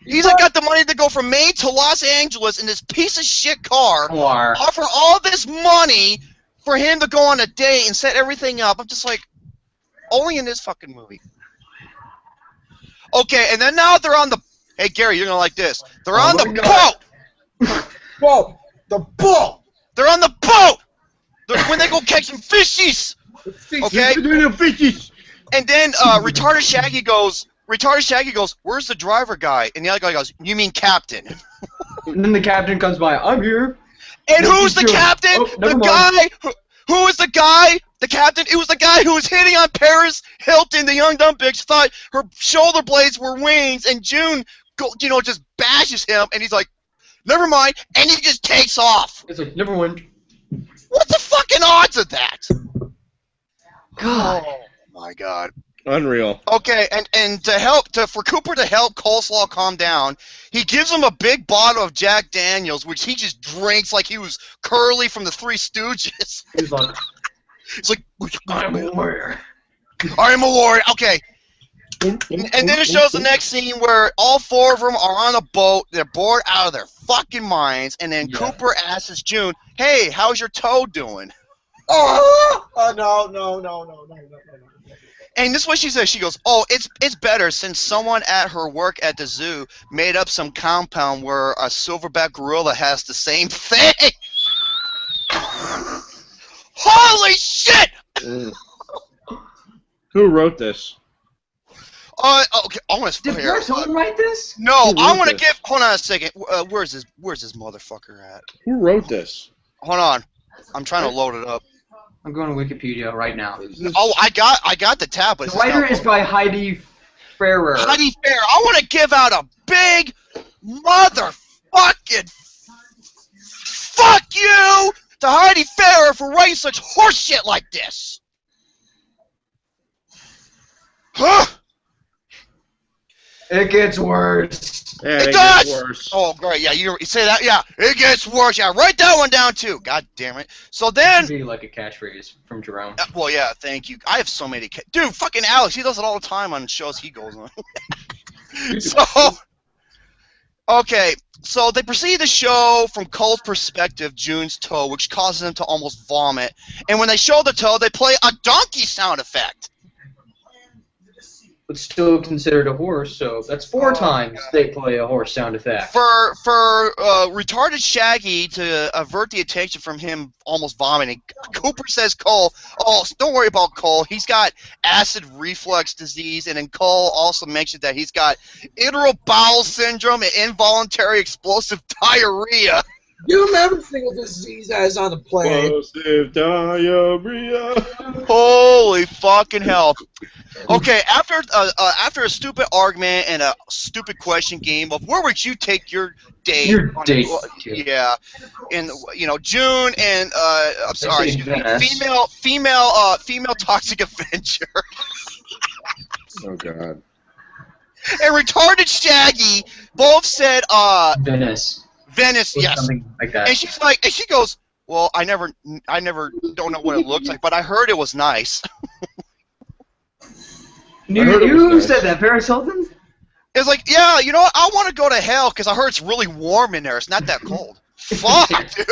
He's got the money to go from Maine to Los Angeles in this piece of shit car. Offer all this money for him to go on a date and set everything up. I'm just like, only in this fucking movie. Okay, and then now they're on the. Hey Gary, you're gonna like this. They're on the boat. Whoa, the boat. They're on the boat. When they go catch some fishies. Okay. Fishies. And then retarded Shaggy goes, "Where's the driver guy?" And the other guy goes, "You mean captain?" And then the captain comes by. "I'm here." And who's the captain? The guy. Who was the guy? The captain. It was the guy who was hitting on Paris Hilton. The young dumb bitch thought her shoulder blades were wings, and June, just bashes him, and he's like, "Never mind," and he just takes off. It's like, never mind. What's the fucking odds of that? God. Oh my God. Unreal. Okay, and for Cooper to help Coleslaw calm down, he gives him a big bottle of Jack Daniels, which he just drinks like he was Curly from the Three Stooges. He's like, I'm a warrior. I'm a warrior. Okay. And then it shows the next scene where all four of them are on a boat. They're bored out of their fucking minds. And then Cooper asks June, "Hey, how's your toe doing?" Oh, no. And this is what she says. She goes, "Oh, it's better since someone at her work at the zoo made up some compound where a silverback gorilla has the same thing." Holy shit! Who wrote this? Okay, I want to. Did Paris Hilton write this? No, I want to give. Hold on a second. Where's this motherfucker at? Who wrote this? Hold on. I'm trying to load it up. I'm going to Wikipedia right now. Oh, I got the tab. But the writer is by Heidi Ferrer. Heidi Ferrer. I want to give out a big motherfucking fuck you to Heidi Ferrer for writing such horseshit like this. Huh? It gets worse. Yeah, it does. Gets worse. Oh, great. Yeah, you say that. Yeah, it gets worse. Yeah, write that one down too. God damn it. So then. It'd be like a catchphrase from Jerome. Well, yeah. Thank you. I have so many. Dude, fucking Alex. He does it all the time on shows he goes on. Okay. So they proceed to show from Cole's perspective June's toe, which causes him to almost vomit. And when they show the toe, they play a donkey sound effect. But still considered a horse, so that's 4 times they play a horse sound effect. For retarded Shaggy to avert the attention from him almost vomiting, Cooper says Cole, "Oh, don't worry about Cole. He's got acid reflux disease," and then Cole also mentioned that he's got irritable bowel syndrome and involuntary explosive diarrhea. You remember single disease that is on the plane? Explosive diarrhea. Holy fucking hell. Okay, after a stupid argument and a stupid question game of where would you take your date? Yeah, and June and I'm sorry, female Toxic Avenger. Oh God. And retarded Shaggy both said Venice, yes. Something like that. And she's like, and she goes, "Well, I never don't know what it looks like, but I heard it was nice." You said that, Paris Hilton? It's like, yeah, you know what? I want to go to hell because I heard it's really warm in there. It's not that cold. Fuck, dude.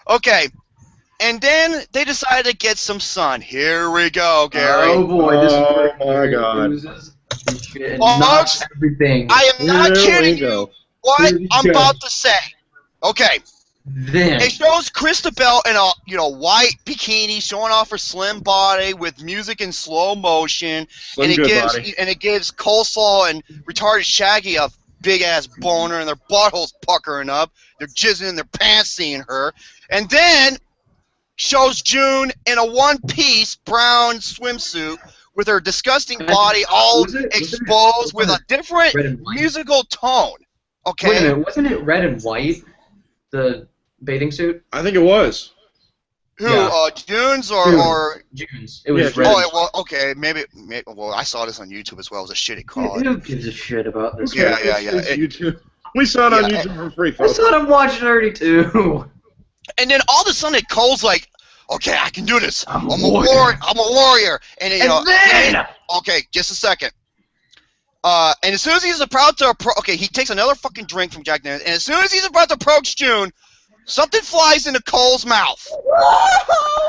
Okay. And then they decided to get some sun. Here we go, Gary. Oh, boy. Oh, my God. Everything. I am not kidding you. what I'm about to say. Okay. Then It shows Christabel in a white bikini showing off her slim body with music in slow motion, and it gives Coleslaw and retarded Shaggy a big ass boner, and their buttholes puckering up. They're jizzing in their pants seeing her, and then shows June in a one-piece brown swimsuit with her disgusting body all exposed with a different musical tone. Okay. Wait a minute, wasn't it red and white? The bathing suit? I think it was. Who? Yeah. June's or June's. It was red. Oh, well, okay, maybe. Well, I saw this on YouTube as well. It was a shitty call. Who gives a shit about this? Yeah. YouTube. We saw it on YouTube for free, folks. I saw them watch Dirty too. And then all of a sudden, Cole's like, "Okay, I can do this. I'm a warrior." And then, okay, just a second. And as soon as he's about to he takes another fucking drink from Jack Daniels, and as soon as he's about to approach June, something flies into Cole's mouth.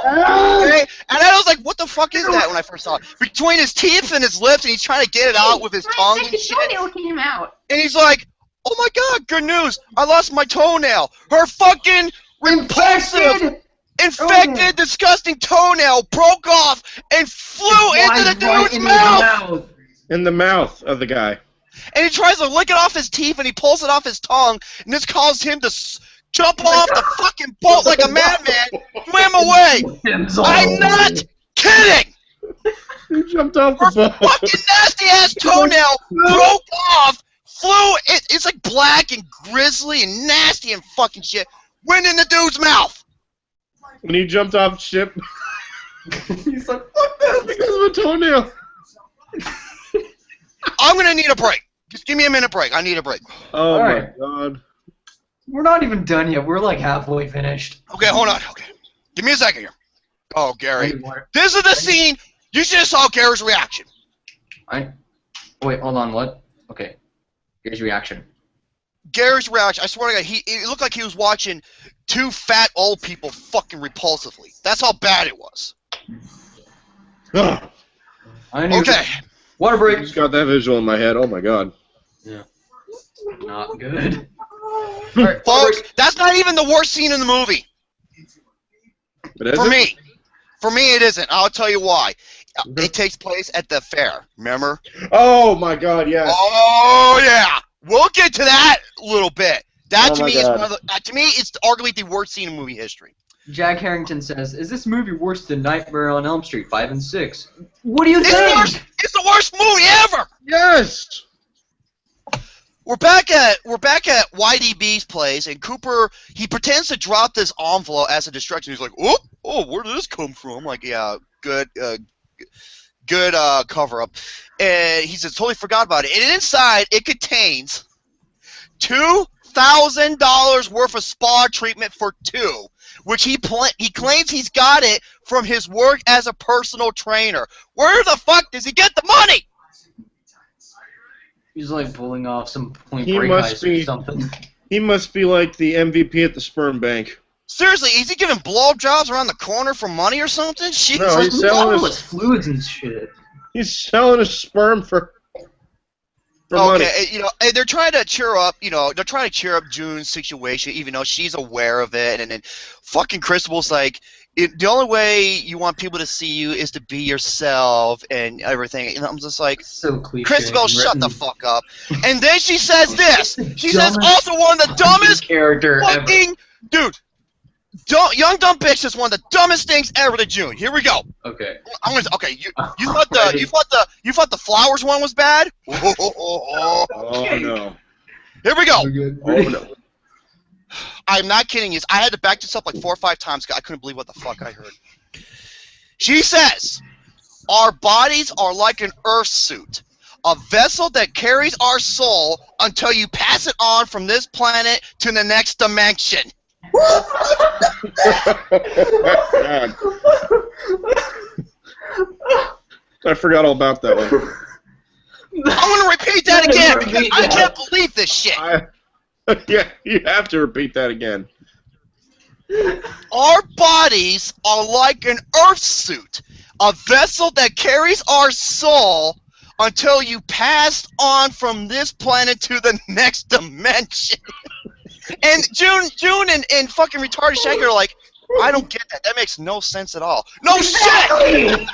Okay? And I was like, what the fuck is that when I first saw it? Between his teeth and his lips, and he's trying to get it out with his tongue and shit. Toenail came out. And he's like, oh my god, good news, I lost my toenail. Her fucking repulsive, infected, disgusting toenail broke off and flew into the dude's mouth. In the mouth of the guy. And he tries to lick it off his teeth, and he pulls it off his tongue, and this caused him to jump off the fucking boat like a madman, swim away. I'm not kidding. He jumped off the boat. Fucking nasty ass toenail broke off, flew. It's like black and grisly and nasty and fucking shit. Went in the dude's mouth. When he jumped off ship, he's like, fuck this. Because of a toenail. I'm gonna need a break. Just give me a minute break. I need a break. Oh my god. We're not even done yet. We're like halfway finished. Okay, hold on. Okay. Give me a second here. Oh, Gary. This is the scene. You should have saw Gary's reaction. Wait, hold on. What? Okay. Gary's reaction. Gary's reaction. I swear to God, it looked like he was watching two fat old people fucking repulsively. That's how bad it was. Okay. Water break. I just got that visual in my head. Oh my god. Yeah. Not good. Right, folks, that's not even the worst scene in the movie. For me. For me, it isn't. I'll tell you why. It takes place at the fair. Remember? Oh my god, yes. Oh yeah. We'll get to that a little bit. That to me is one of the. To me, it's arguably the worst scene in movie history. Jack Harrington says, "Is this movie worse than Nightmare on Elm Street 5 and 6?" What do you think? It's the worst movie ever. Yes. We're back at YDB's place, and Cooper, he pretends to drop this envelope as a distraction. He's like, "Oh, where did this come from?" I'm like, "Yeah, good cover up." And he says, "Totally forgot about it." And inside, it contains $2,000 worth of spa treatment for two, which he claims he's got it from his work as a personal trainer. Where the fuck does he get the money? He's like pulling off some Point Break heist or something. He must be like the MVP at the sperm bank. Seriously, is he giving blowjobs around the corner for money or something? Shit. No, he's selling his fluids and shit. He's selling his sperm for money. Okay, they're trying to cheer up, they're trying to cheer up June's situation, even though she's aware of it, and then fucking Christabel's like, the only way you want people to see you is to be yourself and everything. And I'm just like, so cliche. Christabel, shut the fuck up. And then she says this. She says also one of the dumbest character fucking ever. Dude. Young dumb bitch is one of the dumbest things ever to June. Here we go. Okay. You thought the flowers one was bad? Oh no. Here we go. Oh no. I'm not kidding you. I had to back this up like 4 or 5 times because I couldn't believe what the fuck I heard. She says, "Our bodies are like an earth suit, a vessel that carries our soul until you pass it on from this planet to the next dimension." I forgot all about that one. I want to repeat that again because I can't believe this shit. Yeah, you have to repeat that again. Our bodies are like an earth suit, a vessel that carries our soul until you passed on from this planet to the next dimension. And June and fucking retarded Shaggy are like, I don't get that. That makes no sense at all. No shit!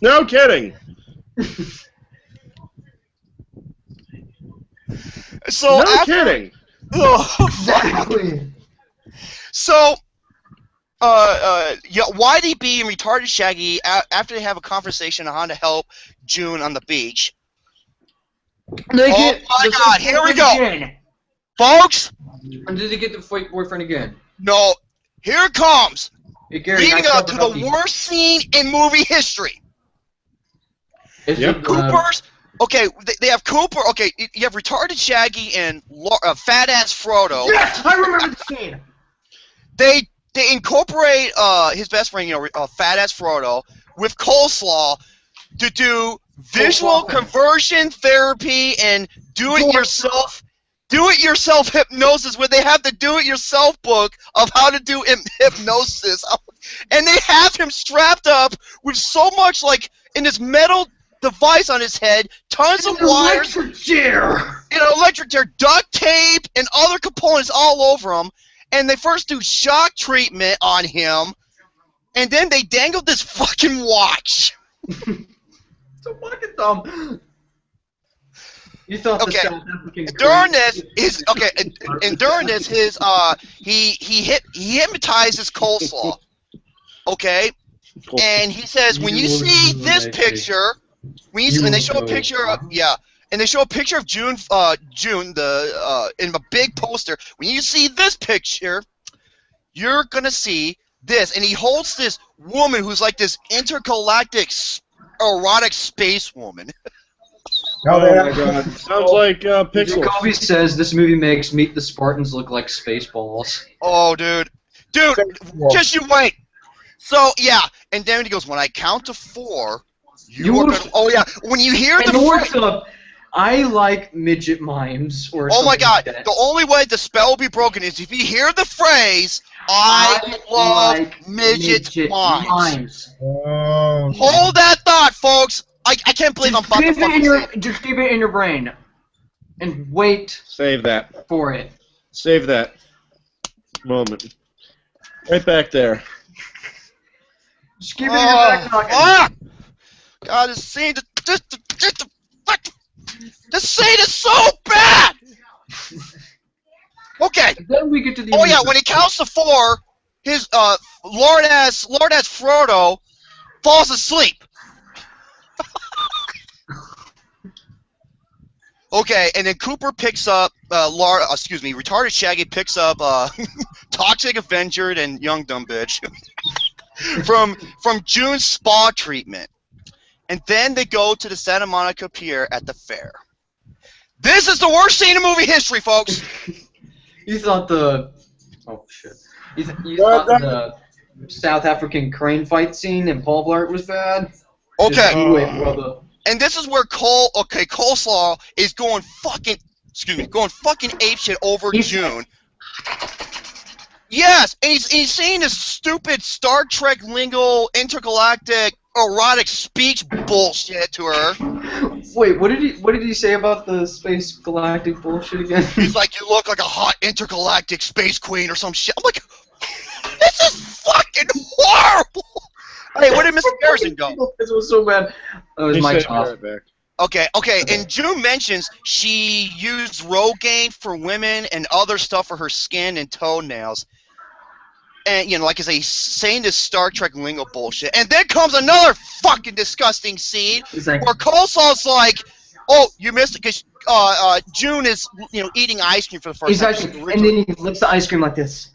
No kidding. So no kidding. Exactly. So, yeah, Whitey B and retarded Shaggy, after they have a conversation on how to help June on the beach. Oh my God! Here we go, folks. And did he get the fake boyfriend again? No, here it comes. Hey, Gary, leading up to the worst scene in movie history. Yep. Cooper's. Okay, they have Cooper. Okay, you have retarded Shaggy and fat ass Frodo. Yes, I remember the scene. They incorporate his best friend, fat ass Frodo, with Coleslaw to do visual conversion therapy and do-it-yourself hypnosis, where they have the do-it-yourself book of how to do hypnosis, and they have him strapped up with so much in this metal device on his head, tons of wires, electric chair, duct tape, and other components all over him. And they first do shock treatment on him, and then they dangle this fucking watch. So fucking dumb. You thought the South African during this he hypnotizes Coleslaw. Okay, and he says when you see this picture, when they show a picture of and they show a picture of June in a big poster. When you see this picture, you're gonna see this, and he holds this woman who's like this intergalactic erotic space woman. Oh my God! Sounds like Pixels. Jacoby says this movie makes Meet the Spartans look like Spaceballs. Oh, dude, just you wait. So yeah, and then he goes, when I count to 4, you are gonna. Oh yeah, when you hear the. I like midget mimes or oh my God! Like that. The only way the spell will be broken is if you hear the phrase "I love like midget mimes." Oh. Hold that thought, folks. I can't believe I'm about to fucking say it. Just keep it in your brain, and wait. Save that. For it. Save that moment. Right back there. Just keep it in your back pocket. God, this scene, this scene is so bad! Okay. Then we get to the when he counts to 4, his Lord-ass Frodo falls asleep. Okay, and then Cooper picks up retarded Shaggy picks up Toxic Avenger and Young Dumb Bitch from June's spa treatment. And then they go to the Santa Monica Pier at the fair. This is the worst scene in movie history, folks. You thought the you thought the South African crane fight scene in Paul Blart was bad? Okay. Brother. And this is where Coleslaw is going fucking apeshit over June. Yes, and he's saying this stupid Star Trek lingo intergalactic erotic speech bullshit to her. Wait, what did he say about the space galactic bullshit again? He's like, you look like a hot intergalactic space queen or some shit. I'm like, this is fucking horrible. Hey, where did Mr. Garrison go? This was so bad. That was my job. Okay, and June mentions she used Rogaine for women and other stuff for her skin and toenails. And, like I say, he's saying this Star Trek lingo bullshit. And then comes another fucking disgusting scene where Coleslaw's like, oh, you missed it because June is, eating ice cream for the first time. And then he licks the ice cream like this.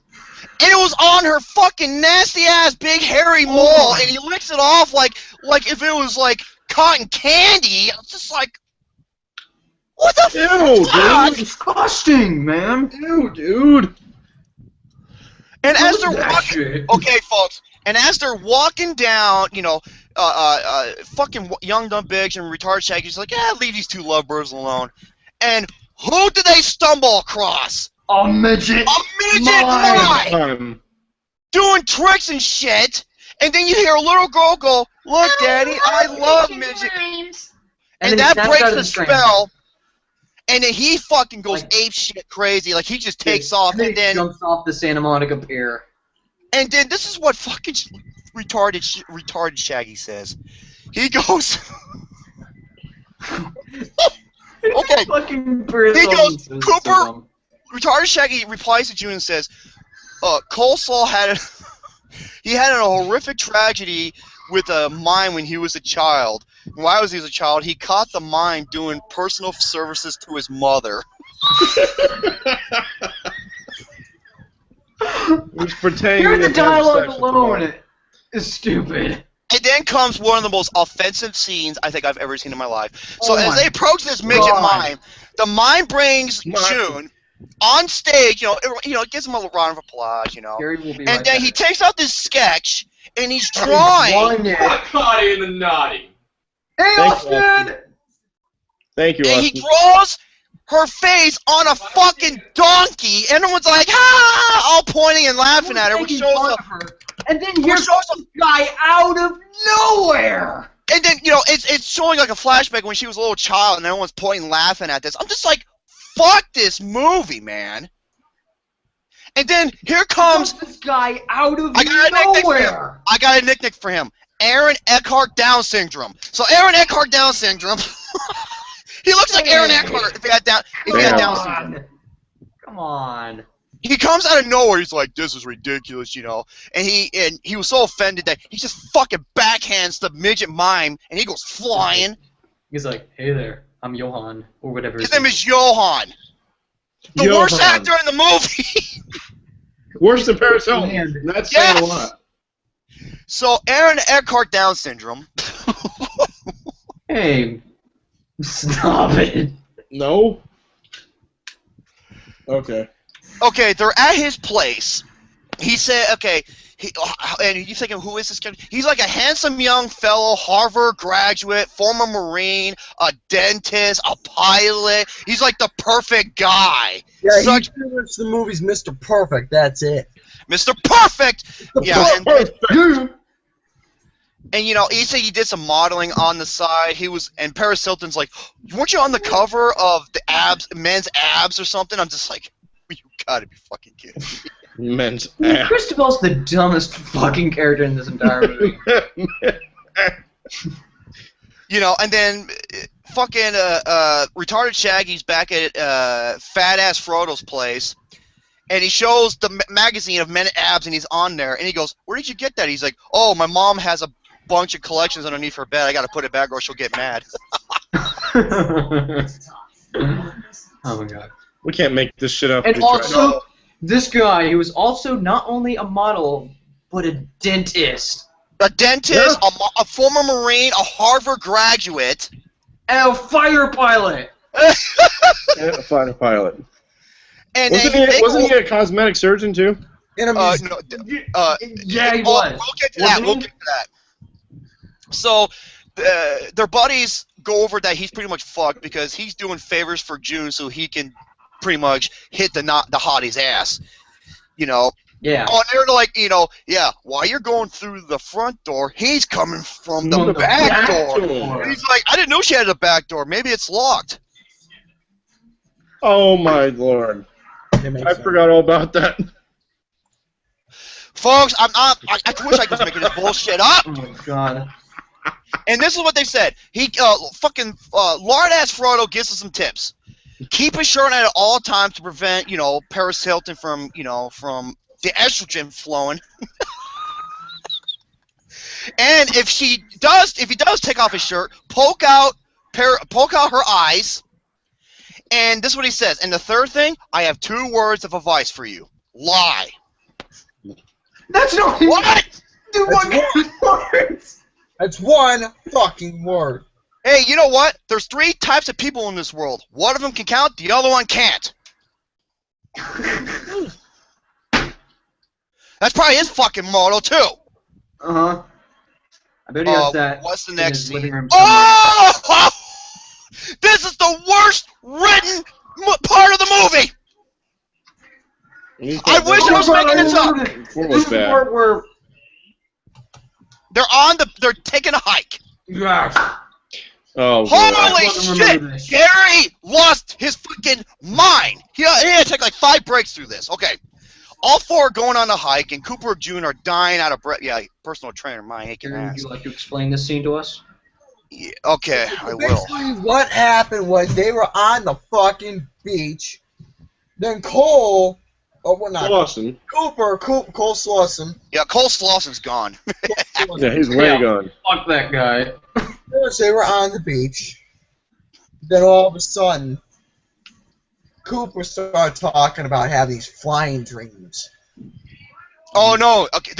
And it was on her fucking nasty-ass big hairy mole, and he licks it off like if it was, cotton candy. It's just like, what the fuck? Dude, disgusting, man. Ew, dude. And as they're walking, okay, folks, and as they're walking down, fucking Young Dumb Bitch and retarded Shaggy's like, leave these two lovebirds alone. And who do they stumble across? A midget. A midget mime! Doing tricks and shit, and then you hear a little girl go, Look, Daddy, I love midget. And then he that snaps breaks out of the train. spell. And then he fucking goes Like- ape shit crazy. Like, he just takes off. And then he jumps off the Santa Monica Pier. And then this is what fucking retarded Shaggy says. He goes. Okay. Fucking He goes, Cooper. Retarded Shaggy replies to June and says, Coleslaw had he had a horrific tragedy with a mime when he was a child. While he was a child, he caught the mime doing personal services to his mother. He's pretending. Hearing the to have dialogue sex with the mom. alone is stupid. And then comes one of the most offensive scenes I think I've ever seen in my life. So Oh as my they approach this midget God. mime, the mime brings June on stage. It gives him a round of applause. Gary will be And right then back. he takes out this sketch and he's He's drawing. drawing it. Hottie and the Nottie. Hey, Thanks, Austin! Thank you, And he Austin. draws her face on a fucking donkey. And everyone's like, ah, all pointing and laughing at her, which shows up. And then here's this guy out of nowhere. And then, it's showing like a flashback when she was a little child and everyone's pointing and laughing at this. I'm just like, fuck this movie, man. And then here comes this guy out of I got a nickname for him. nowhere. I got a nickname for him. Aaron Eckhart Down syndrome. So Aaron Eckhart Down syndrome. He looks like Aaron Eckhart if he had Down syndrome. Come on. He comes out of nowhere. He's like, "This is ridiculous," And he was so offended that he just fucking backhands the midget mime, and he goes flying. He's like, hey there, I'm Johan, or whatever. His name is Johan. The worst actor in the movie. Worse than Paris Hilton. That's saying a lot. So Aaron Eckhart Down syndrome. Hey, stop it. No. Okay. Okay, they're at his place. He said, okay, and you're thinking, who is this guy? He's like a handsome young fellow, Harvard graduate, former Marine, a dentist, a pilot. He's like the perfect guy. Yeah, he pretty much the movie's Mr. Perfect. That's it. Mr. Perfect! Yeah, and he said he did some modeling on the side. And Paris Hilton's like, weren't you on the cover of the men's abs or something? I'm just like, you gotta be fucking kidding me. Men's ass. Christobal's the dumbest fucking character in this entire movie. And then fucking retarded Shaggy's back at fat ass Frodo's place, and he shows the magazine of men abs, and he's on there, and he goes, "Where did you get that?" He's like, "Oh, my mom has a bunch of collections underneath her bed. I gotta put it back, or she'll get mad." Oh my god. We can't make this shit up. And also, this guy, he was also not only a model, but a dentist. A dentist, a former Marine, a Harvard graduate, and a fighter pilot. And a fighter pilot. And wasn't he a cosmetic surgeon too? Yeah, he was. We'll get to that. So, their buddies go over that he's pretty much fucked because he's doing favors for June so he can pretty much hit the hottie's ass. Yeah. Oh, and they're like, while you're going through the front door, he's coming from the back door. And he's like, I didn't know she had a back door. Maybe it's locked. Oh my lord. I forgot all about that. Folks, I wish I was making this bullshit up. Oh my god. And this is what they said. Fucking lard-ass Frodo gives us some tips. Keep his shirt on at all times to prevent, Paris Hilton from the estrogen flowing. And if he does take off his shirt, poke out her eyes. And this is what he says. And the third thing, I have 2 words of advice for you. Lie. That's not what? That's one fucking word. Hey, you know what? There's 3 types of people in this world. One of them can count, the other one can't. That's probably his fucking motto, too. Uh-huh. I bet he has that. What's the next scene? Oh! This is the worst written part of the movie! I wish I was making this up! This is the part where They're taking a hike. Yes. Oh, Holy shit! Gary lost his fucking mind. He had to take like 5 breaks through this. Okay. All 4 are going on a hike, and Cooper and June are dying out of breath. Yeah, personal trainer, my aching Gary, would ass. you like to explain this scene to us? Yeah, okay, I will. Basically, what happened was they were on the fucking beach. Then Cole, or what not? Slauson. Cole Slauson. Yeah, Cole Slauson's gone. Yeah, he's way gone. Fuck that guy. They were on the beach. Then all of a sudden, Cooper started talking about having these flying dreams. Oh no! Okay,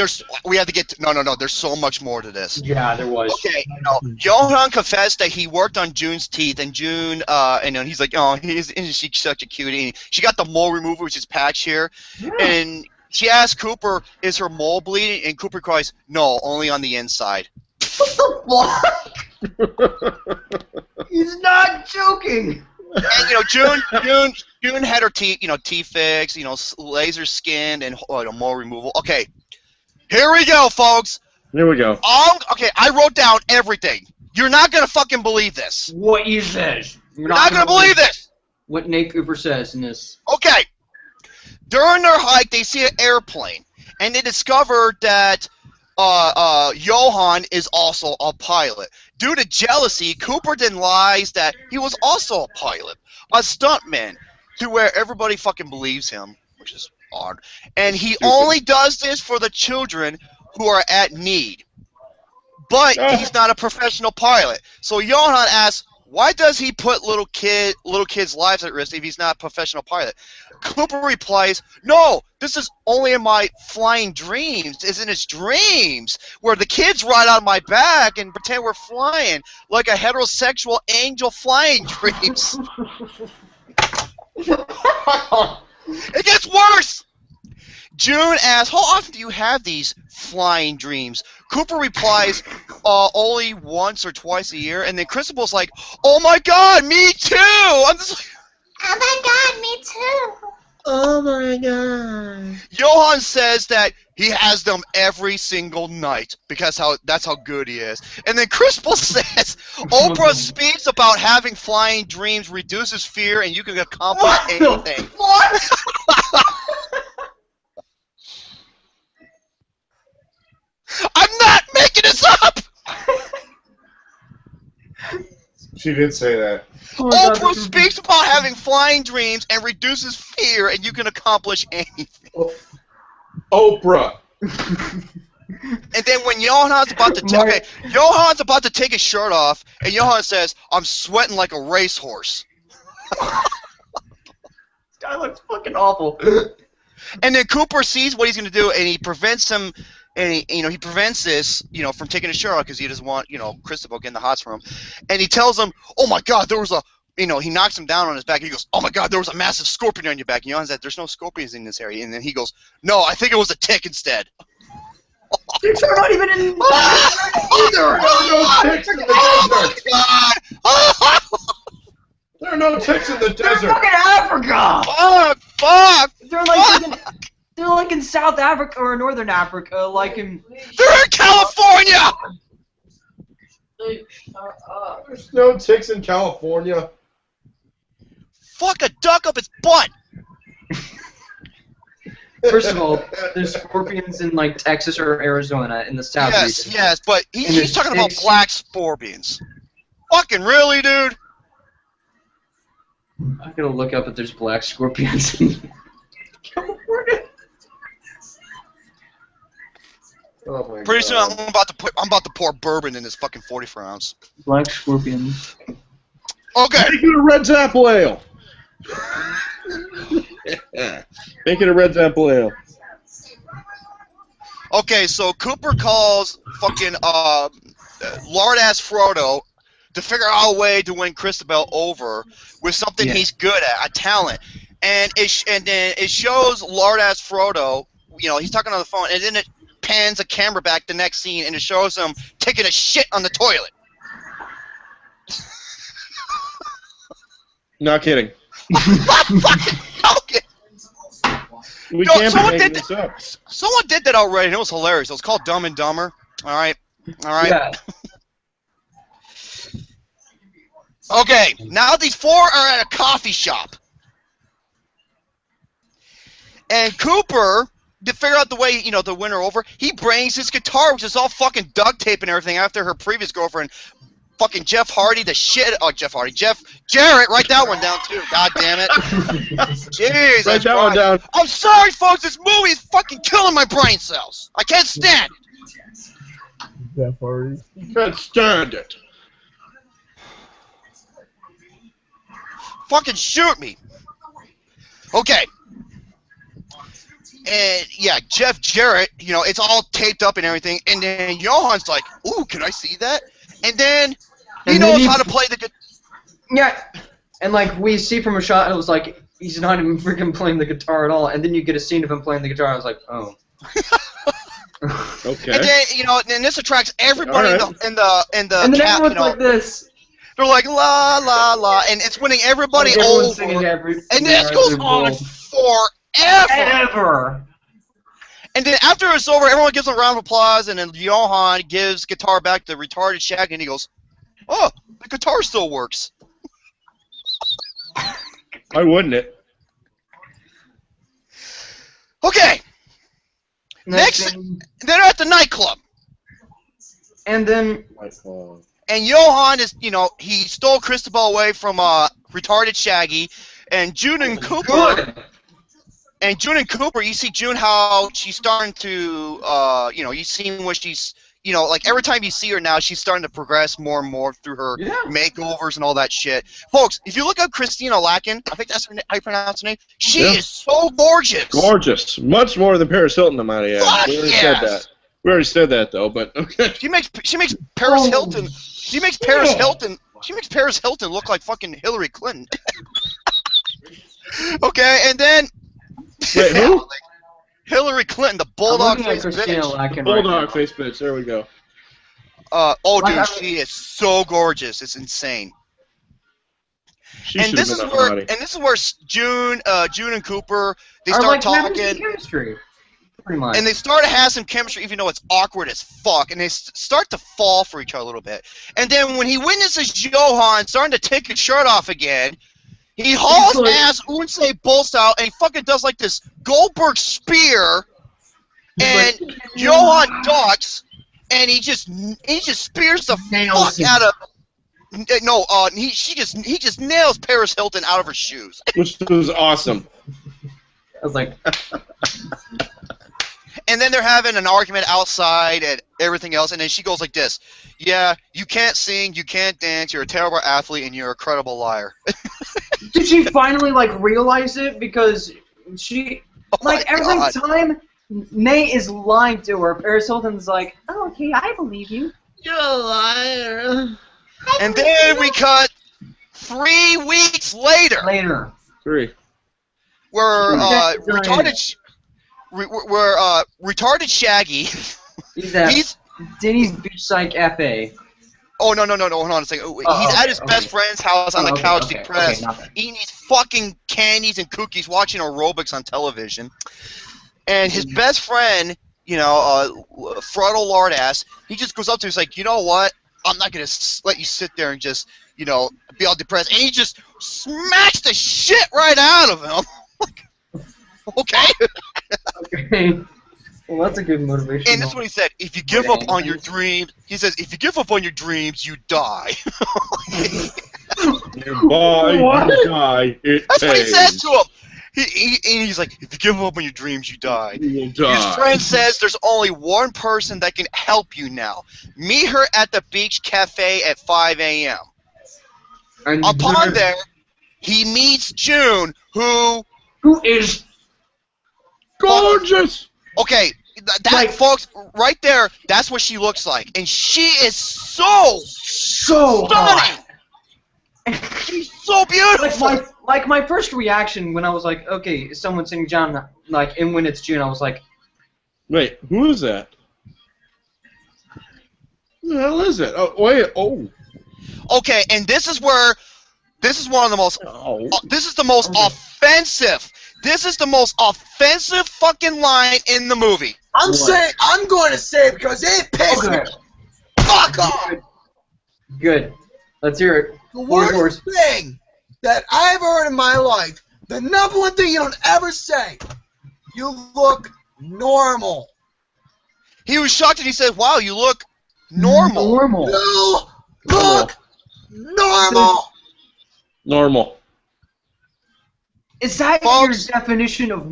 we have to get to, no. There's so much more to this. Yeah, there was. Okay, Johan confessed that he worked on June's teeth, and June, and he's like, oh, she's such a cutie. And she got the mole remover, which is patch here, and she asked Cooper, "Is her mole bleeding?" And Cooper cries, "No, only on the inside." He's not joking. And June had her teeth, teeth fixed, laser skinned and mole removal. Okay, here we go, folks. Here we go. Okay, I wrote down everything. You're not gonna fucking believe this. What he says. You're not gonna believe this. What Nate Cooper says in this. Okay, during their hike, they see an airplane, and they discover that Johan is also a pilot. Due to jealousy, Cooper then lies that he was also a pilot, a stuntman, to where everybody fucking believes him, which is odd. And he only does this for the children who are at need. But he's not a professional pilot. So Johan asks, why does he put little kids' lives at risk if he's not a professional pilot? Cooper replies, no, this is only in my flying dreams. It's in his dreams, where the kids ride on my back and pretend we're flying, like a heterosexual angel flying dreams. It gets worse! June asks, how often do you have these flying dreams? Cooper replies, only once or twice a year. And then Christabel's like, oh my god, me too! I'm just like, Oh my god, me too. Oh my god. Johan says that he has them every single night because that's how good he is. And then Christabel says, Oprah speaks about having flying dreams reduces fear and you can accomplish anything. What? I'm not making this up! She did say that. Oprah speaks about having flying dreams and reduces fear, and you can accomplish anything. Oprah. And then when Johan's about to take his shirt off, and Johan says, "I'm sweating like a racehorse." This guy looks fucking awful. And then Cooper sees what he's going to do, and he prevents him. And he prevents this, from taking his shirt off because he doesn't want, Christabel getting the hots for him. And he tells him, "Oh my God, there was a," he knocks him down on his back. And he goes, "Oh my God, there was a massive scorpion on your back." And Johan said, "There's no scorpions in this area." And then he goes, "No, I think it was a tick instead." Ticks are not even in either. There are no ticks in the desert. God! There are no ticks in the They're desert. fucking Africa. Fuck! They're like in South Africa or Northern Africa, like in. They're in California! There's no ticks in California. Fuck a duck up its butt! First of all, there's scorpions in like Texas or Arizona in the South region. Yes, but he's talking about black scorpions. Fucking really, dude? I'm gonna look up if there's black scorpions in California. Oh my Pretty soon God. I'm about to pour bourbon in this fucking 44 ounce. Black scorpions. Okay. Make it a Red's Apple Ale. Make it a Red's Apple Ale. Okay, so Cooper calls fucking lard-ass Frodo to figure out a way to win Christabel over with something he's good at, a talent. And then it shows lard-ass Frodo, he's talking on the phone, and then it pans the camera back the next scene, and it shows him taking a shit on the toilet. Not kidding. I'm not fucking joking. We can't be making this up. Someone did that already, and it was hilarious. It was called Dumb and Dumber. All right. All right. Yeah. Okay, now these four are at a coffee shop. And Cooper, to figure out the way, to win her over, he brings his guitar, which is all fucking duct tape and everything after her previous girlfriend, fucking Jeff Jarrett, write that one down too, god damn it. Jeez, Write that one down. I'm sorry, folks, this movie is fucking killing my brain cells. I can't stand it. Can't stand it. Fucking shoot me. Okay. And yeah, Jeff Jarrett, it's all taped up and everything. And then Johan's like, "Ooh, can I see that?" And then he knows how to play the guitar. Yeah. And like we see from a shot, it was like he's not even freaking playing the guitar at all. And then you get a scene of him playing the guitar. I was like, oh. Okay. And then and this attracts everybody Right. in the And then everyone's like this. They're like la la la, and it's winning everybody Like everyone's over. singing And this goes on forever. And then after it's over, everyone gives a round of applause, and then Johan gives guitar back to retarded Shaggy, and he goes, "Oh, the guitar still works." Why wouldn't it? Okay. Next, they're at the nightclub, And then and Johan is, he stole Cristobal away from retarded Shaggy, and June and Cooper. good. And June and Cooper, you see June how she's starting to, you see where she's, like every time you see her now, she's starting to progress more and more through her makeovers and all that shit. Folks, if you look up Christina Lakin, I think that's how you pronounce her name, she is so gorgeous. Gorgeous. Much more than Paris Hilton, I might add. Fuck We already yes. said that. We already said that, though, but okay. She makes Paris Hilton, she makes Paris Hilton look like fucking Hillary Clinton. Okay, and then... Wait, who? Hillary Clinton, the bulldog face bitch. Bulldog face bitch, there we go. Dude, she is so gorgeous. It's insane. She And should this have is been where, a hottie. June and Cooper, they Are start like having some talking, chemistry. Pretty much. and they start to have some chemistry, even though it's awkward as fuck, and they start to fall for each other a little bit. And then when he witnesses Johan starting to take his shirt off again, he hauls like- ass Unsay Bull style, and he fucking does like this Goldberg spear, and Johan ducks, and he just spears the Nails fuck him. out of. No, he just nails Paris Hilton out of her shoes. Which was awesome. I was like, And then they're having an argument outside and everything else, and then she goes like this: "Yeah, you can't sing, you can't dance, you're a terrible athlete, and you're a credible liar." did she finally like realize it? Because she, like my every God. time Nate is lying to her, Paris Hilton's like, Oh, okay, I believe you. you're a liar. And then we cut 3 weeks later, Later. 3. where That's retarded Shaggy. He's at He's Denny's Beachside Cafe. hold on a second. Oh, wait. Oh, He's okay, at his best friend's house on the okay, couch, okay, depressed, okay, nothing. eating these fucking candies and cookies, watching aerobics on television. And his best friend, Frontal Lard ass, he just goes up to him, he's like, "You know what? I'm not gonna let you sit there and just, be all depressed." And he just smacks the shit right out of him. Okay. Okay. Well, that's a good motivation. And that's what he said. If you give up on your dreams, he says, if you give up on your dreams, you die. You buy, you die, it That's what he pays. says to him. He's like, if you give up on your dreams, you die. You will His die. friend says there's only one person that can help you now. Meet her at the beach cafe at 5 a.m. And Upon there, he meets June, who is Gorgeous! okay, that Like- folks, right there, that's what she looks like, and she is so so stunning. She's so beautiful. Like my first reaction when I was like, okay, is someone singing John, and when it's June, I was like, Wait, who is that? Who the hell is it? Oh, wait, oh. Okay, and this is one of the most. Oh. This is the most offensive. This is the most offensive fucking line in the movie. I'm going to say it because it pissed me. Fuck off! Good. Let's hear it. The Floor worst thing that I've heard in my life, the number one thing you don't ever say, you look normal. He was shocked and he said, "Wow, you look normal." You look normal. Normal. Is that Folks- your definition of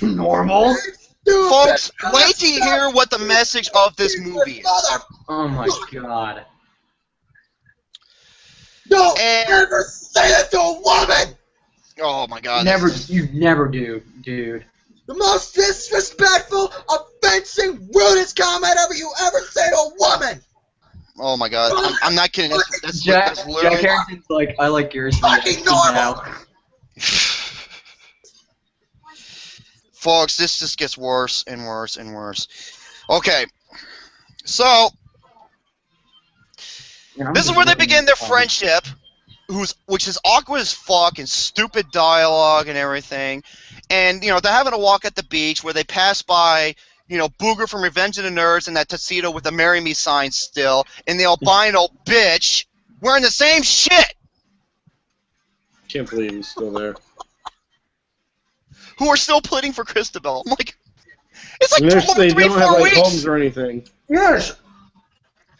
normal? Stupid. Folks, wait to hear what the message of this movie is. Mother- Oh my god. Don't And- ever say that to a woman. Oh my god. You never do, dude. The most disrespectful, offensive, rudest comment you ever say to a woman. Oh my god. I'm not kidding. That's Jack literally. Harrington's like, I like yours Fucking normal. now. Folks, this just gets worse and worse and worse. Okay. So, this is where they begin their friendship, which is awkward as fuck and stupid dialogue and everything. And, they're having a walk at the beach where they pass by, Booger from Revenge of the Nerds and that tuxedo with the Marry Me sign still, and the albino bitch wearing the same shit, Can't believe he's still there. who are still pleading for Christabel. I'm like, it's like And they 3, don't have 4 like weeks. homes or anything. Yes!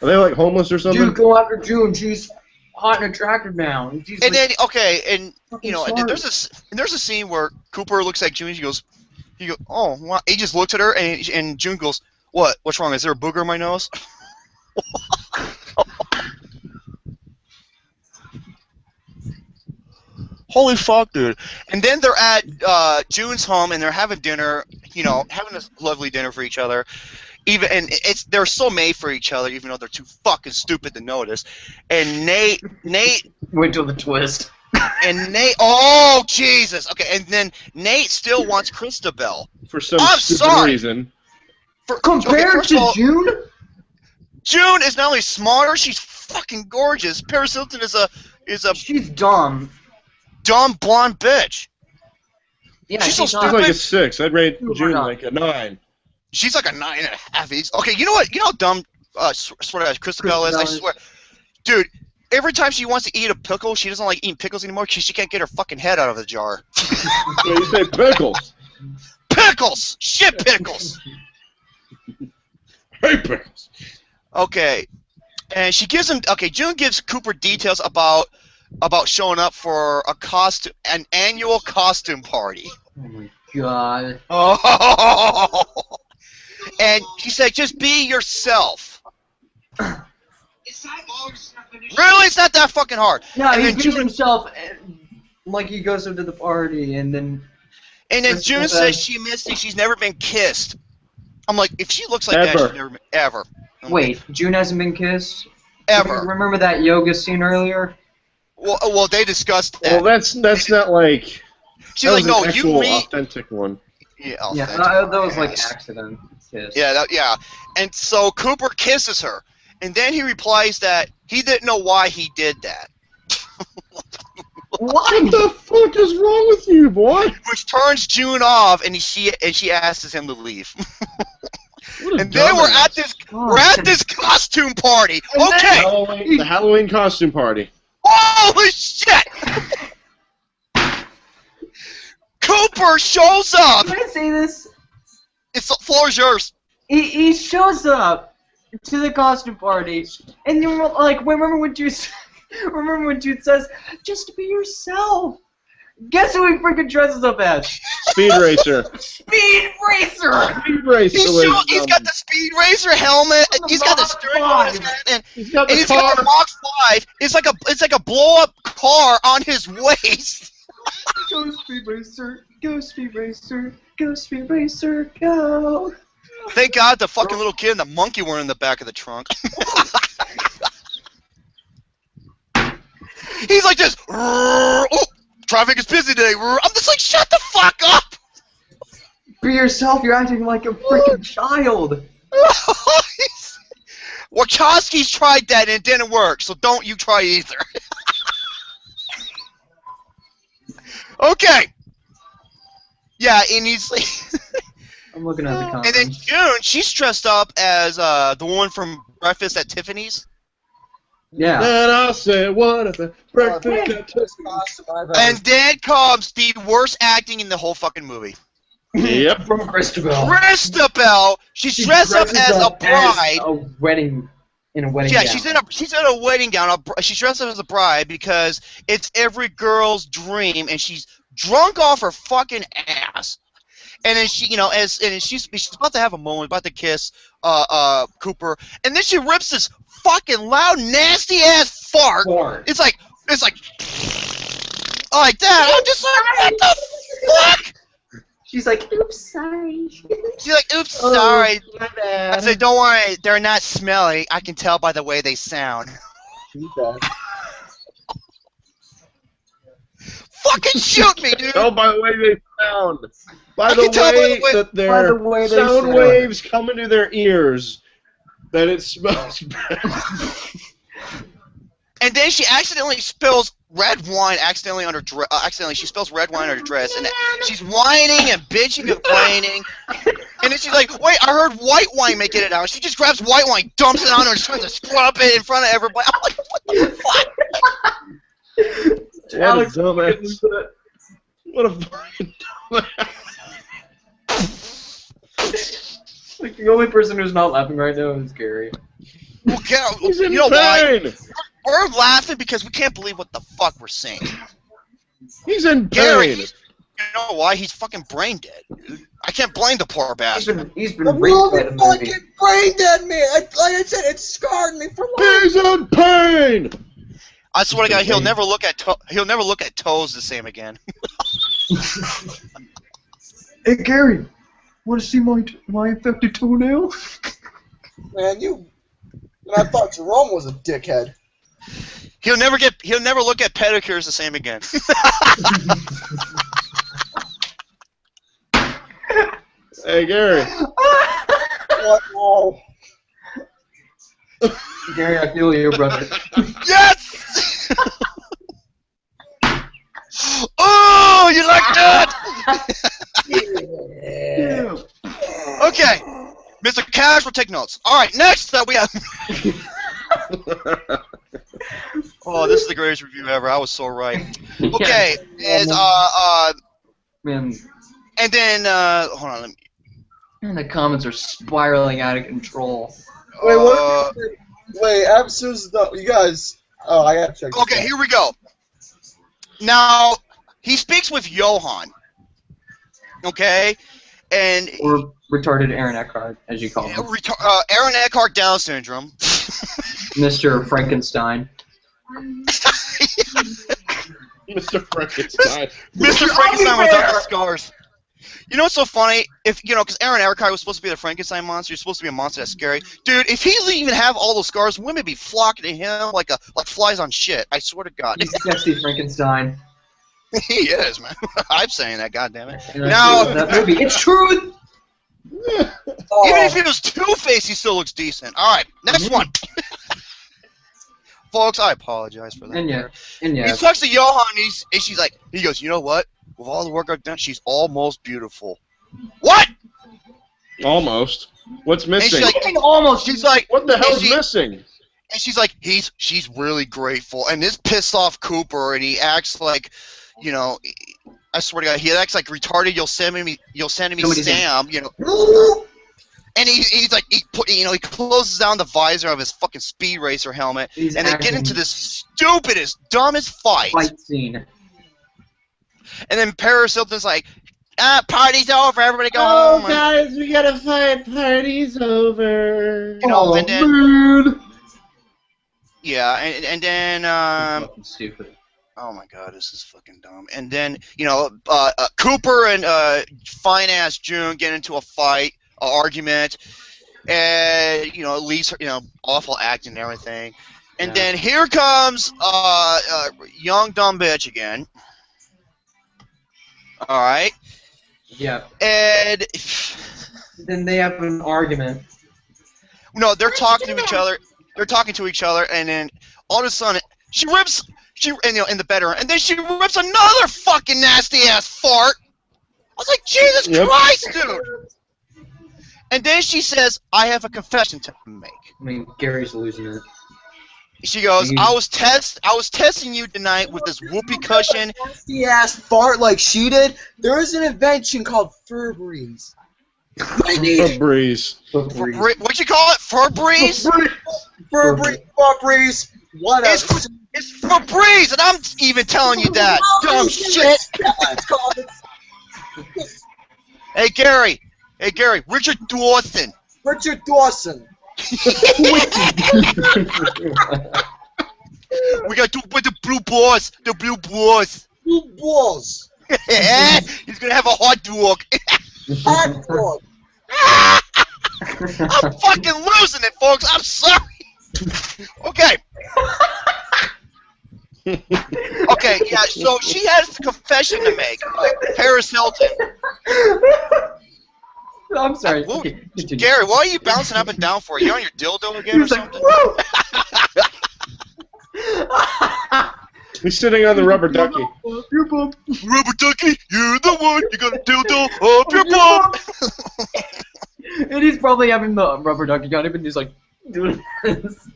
Are they like homeless or something? Dude, go after June. She's hot and attractive now. And she's And like, then and fucking and smart. there's a scene where Cooper looks at June. He goes, oh, wow. He just looks at her, and June goes, what? What's wrong? Is there a booger in my nose? Holy fuck, dude! And then they're at June's home, and they're having dinner. Having a lovely dinner for each other. They're so made for each other, even though they're too fucking stupid to notice. And Nate. wait till the twist. And Nate, oh Jesus! Okay, and then Nate still wants Christabel. For some I'm stupid sorry. reason. Compared first of to all, June? June is not only smarter, she's fucking gorgeous. Paris Hilton is a She's dumb. dumb blonde bitch. Yeah, She's so she's She's stupid. like a 6. I'd rate Super June dumb. like a 9. She's like a 9.5. Okay, you know what? You know how dumb swear to God, Christabel is. I swear, dude. Every time she wants to eat a pickle, she doesn't like eating pickles anymore because she can't get her fucking head out of the jar. So you say pickles. Pickles! Shit pickles! Hey, pickles. Okay, and she gives him. Okay, June gives Cooper details about showing up for an annual costume party. Oh my god. Oh, and she said, "Just be yourself." Really, it's not that fucking hard. No, And he then beats June- himself like he goes into the party and then... And then That's June so bad. says she missed it. She's never been kissed. I'm like, if she looks like that, Ever. she's never been ever. I'm Wait, June hasn't been kissed? like, ever. Remember that yoga scene earlier? Well, they discussed Well, that. that's not like. She's that like, was no, an you actual meet. authentic one. Yeah, Yeah, authentic. that was like Yes. accident kiss. Yeah, yeah. And so Cooper kisses her, and then he replies that he didn't know why he did that, What the fuck is wrong with you, boy? which turns June off, and she asks him to leave. What a And then we're dumbass. at this costume party. And then- Okay, The Halloween costume party. holy shit! Cooper shows up. Can I say this? It's the floor's yours. He shows up to the costume party, and you're like, remember when Jude says, "Just be yourself." Guess who he freaking dresses up as? Speed Racer. Speed Racer. Speed Racer. He's got the Speed Racer helmet. And he's got the Mach steering wheel on his 5. head, and He's got and the he's got the car. Mach 5. It's like a blow up car on his waist. Go Speed Racer. Go Speed Racer. Go Speed Racer. Go. Thank God the fucking little kid and the monkey were in the back of the trunk. He's like this. Oh, traffic is busy today. I'm just like, shut the fuck up. Be yourself. You're acting like a freaking child. Wachowski's tried that and it didn't work, so don't you try either. Okay. Yeah, and he's like, I'm looking at the comments. And then June, she's dressed up as the one from Breakfast at Tiffany's. Yeah. And I said, what if the breakfast at Tiffany's? And then comes the worst acting in the whole fucking movie. Yep. From Christabel. Christabel, she's dressed up as a bride. In a wedding gown. She's in a wedding gown. She's dressed up as a bride because it's every girl's dream, and she's drunk off her fucking ass. And then she, she's about to have a moment, about to kiss Cooper, and then she rips this fucking loud, nasty ass fart. It's like like that. I'm just like, what the fuck? She's like, Oops, sorry. She's like, oops, sorry. My bad. I said, don't worry, they're not smelly. I can tell by the way they sound. Fucking shoot me, dude! Oh, by the way they sound. By the way that their sound waves come into their ears, that it smells bad. And then she accidentally spills red wine accidentally on her dress. She spills red wine on her dress, and she's whining and bitching and complaining. And then she's like, "Wait, I heard white wine making it out." She just grabs white wine, dumps it on her, and tries to scrub it in front of everybody. I'm like, "What the fuck?" Alex, dumbass. What a fucking dumbass. Like, the only person who's not laughing right now is Gary. Well, He's in you know pain. why? We're laughing because we can't believe what the fuck we're seeing. He's in Gary, pain. you know why? He's fucking brain dead, dude. I can't blame the poor bastard. He's been The raped by movie the fucking movie. brain dead me. Like I said, it scarred me for life. He's in pain. I swear to God, he'll never look at toes the same again. Hey, Gary, want to see my infected toenail? Man, you. And I thought Jerome was a dickhead. He'll never look at pedicures the same again. Hey, Gary. What? Oh. Gary, I feel you, brother. Yes! Oh, you like that? Yeah. Okay, Mr. Cash will take notes. All right, next up we have. Oh, this is the greatest review ever. I was so right. Okay, is Man, and then hold on. man, the comments are spiraling out of control. Wait, what? Wait, Absu's the. You guys. Oh, I gotta check. Okay, here we go. Now he speaks with Johan. Okay, and Or retarded Aaron Eckhart, as you call him. Aaron Eckhart Down syndrome. Mr. Frankenstein. Mr. Frankenstein. Mr. Frankenstein without the scars. You know what's so funny? Because Aaron Eckhart was supposed to be the Frankenstein monster. You're supposed to be a monster that's scary. Dude, if he didn't even have all those scars, women would be flocking to him like flies on shit. I swear to God. He's sexy Frankenstein. He is, man. I'm saying that, goddammit. And Now, that movie. It's true! even if he was Two-Face, he still looks decent. All right, next one. Folks, I apologize for that. And yeah. He talks to Johan, and he goes, you know what? With all the work I've done, she's almost beautiful. What? Almost. What's missing? And she's like, what the hell's missing? And she's like, she's really grateful. And this pissed off Cooper, and he acts like, I swear to God, he acts like retarded Yosemite Sam, And he's like, he closes down the visor of his fucking Speed Racer helmet, and they get into this stupidest, dumbest fight scene. And then Paris Hilton's like, party's over, everybody go home. Oh, guys, we gotta fight. Party's over. And then, man. Yeah, and then, Fucking stupid. oh my God, this is fucking dumb. And then, Cooper and fine-ass June get into a fight, an argument, and, it leaves her, awful acting and everything. And then here comes young dumb bitch again. All right. Yeah. And then they have an argument. No, they're talking to each other. They're talking to each other, and then all of a sudden she rips in the bedroom, and then she rips another fucking nasty ass fart. I was like, Jesus Christ, dude! And then she says, I have a confession to make. I mean, Gary's losing it. She goes, I was testing you tonight with this whoopee cushion. Nasty ass fart like she did. There is an invention called Febreze. Febreze. What'd you call it? Febreze? Febreze, whatever. It's Febreze, and I'm even telling you that. Dumb shit. Hey Gary, Richard Dawson. Richard Dawson. We got to put the blue balls. Blue balls. He's gonna have a hot dog. Hot dog. I'm fucking losing it, folks. I'm sorry. Okay. Okay, yeah, so she has a confession to make. Paris Hilton. I'm sorry. Gary, why are you bouncing up and down for? Are you on your dildo again or something? He's sitting on the rubber ducky. Rubber ducky, you're the one. You got a dildo up your bum. And he's probably having the rubber ducky on him, and he's like doing this.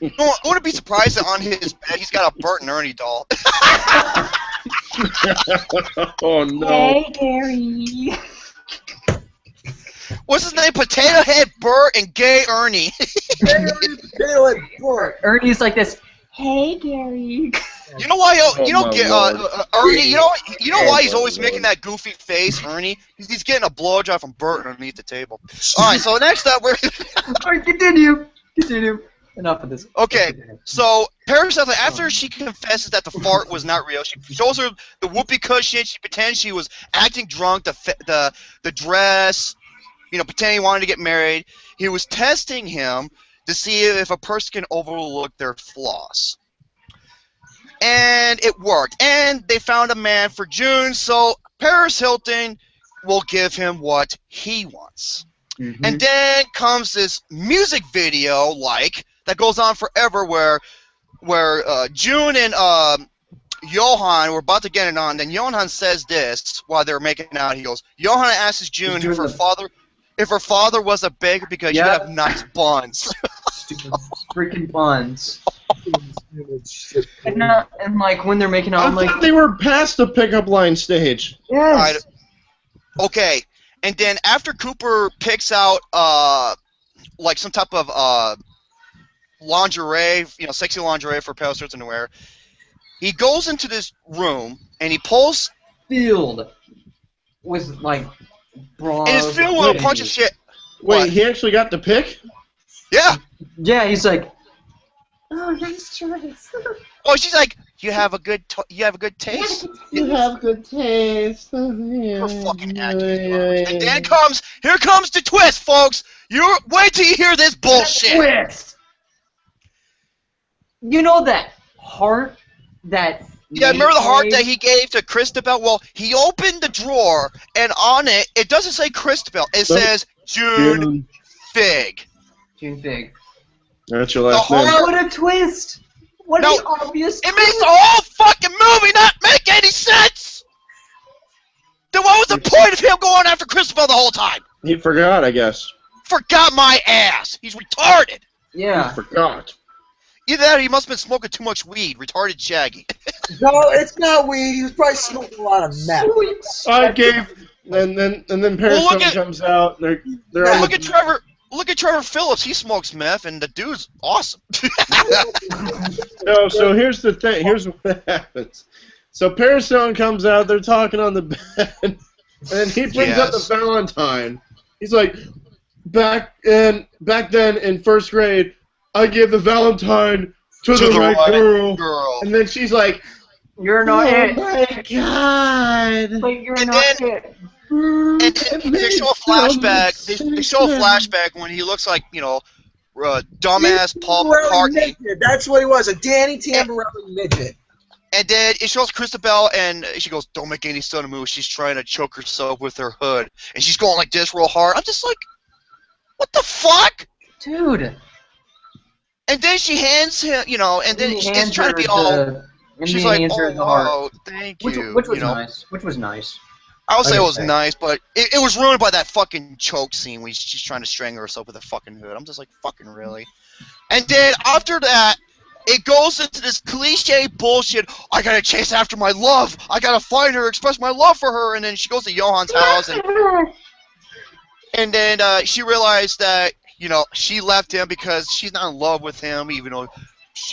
No, I wouldn't be surprised that on his bed he's got a Bert and Ernie doll. Oh no. Hey, Gary. What's his name? Potato Head Bert and Gay Ernie. Potato Head Bert. Ernie's like this. Hey, Gary. You know why? Ernie. You know why he's Oh, always my making that goofy face, Ernie? He's getting a blowjob from Bert underneath the table. All right. So next up, we're. All right, continue. Enough of this. Okay, so Paris Hilton, after she confesses that the fart was not real, she shows her the whoopee cushion. She pretends she was acting drunk, the dress, pretending he wanted to get married. He was testing him to see if a person can overlook their flaws. And it worked. And they found a man for June, so Paris Hilton will give him what he wants. Mm-hmm. And then comes this music video, that goes on forever, where June and Johan were about to get it on. Then Johan says this while they're making out. He goes, Johan asks June if her father was a baker because you have nice buns. Stupid freaking buns. And like when they're making out, I thought they were past the pickup line stage. Yes. Okay. And then after Cooper picks out some type of lingerie, sexy lingerie for Paris Hilton to wear, he goes into this room and he pulls filled with bras. And it's filled with a bunch of shit. Wait, What? he actually got the pick? Yeah. Yeah, he's like, Oh, nice choice. Oh, she's like, you have a good taste. You have good taste. Her fucking attitude. And then here comes the twist, folks. Wait till you hear this bullshit. twist. You know that heart that. Yeah, remember the heart that he gave to Christabel? Well, he opened the drawer, and on it doesn't say Christabel. It says June Fig. June Fig. That's your last The name. heart- What a twist! What No, an obvious It makes the whole fucking movie not make any sense! Then what was the point of him going after Christabel the whole time? He forgot, I guess. Forgot my ass. He's retarded. Yeah. He forgot. Either that or he must have been smoking too much weed. Retarded Shaggy. No, it's not weed. He was probably smoking a lot of meth. I gave, and then Paris Hilton comes out. They're on Look at Trevor. Look at Trevor Phillips. He smokes meth, and the dude's awesome. No, so here's the thing. Here's what happens. So Paris Hilton comes out. They're talking on the bed, and he brings up the Valentine. He's like, back then in first grade, I gave the Valentine to the right girl. And then she's like, You're not it. Oh my God. Like, you're And not then- it. And they show a flashback. They show a flashback when he looks like, dumbass Paul McCartney. Midget. That's what he was, a Danny Tamborelli midget. And then it shows Christabel, and she goes, "Don't make any sudden moves." She's trying to choke herself with her hood, and she's going like this real hard. I'm just like, what the fuck? Dude. And then she hands him, and then she's trying to be all. She's like, "Oh, thank you." Which was nice. Which was nice. I would say it was Okay. nice, but it was ruined by that fucking choke scene when she's trying to strangle herself with a fucking hood. I'm just like, fucking really? And then after that, it goes into this cliche bullshit. I gotta chase after my love. I gotta find her, express my love for her. And then she goes to Johan's house, and then she realized that she left him because she's not in love with him, even though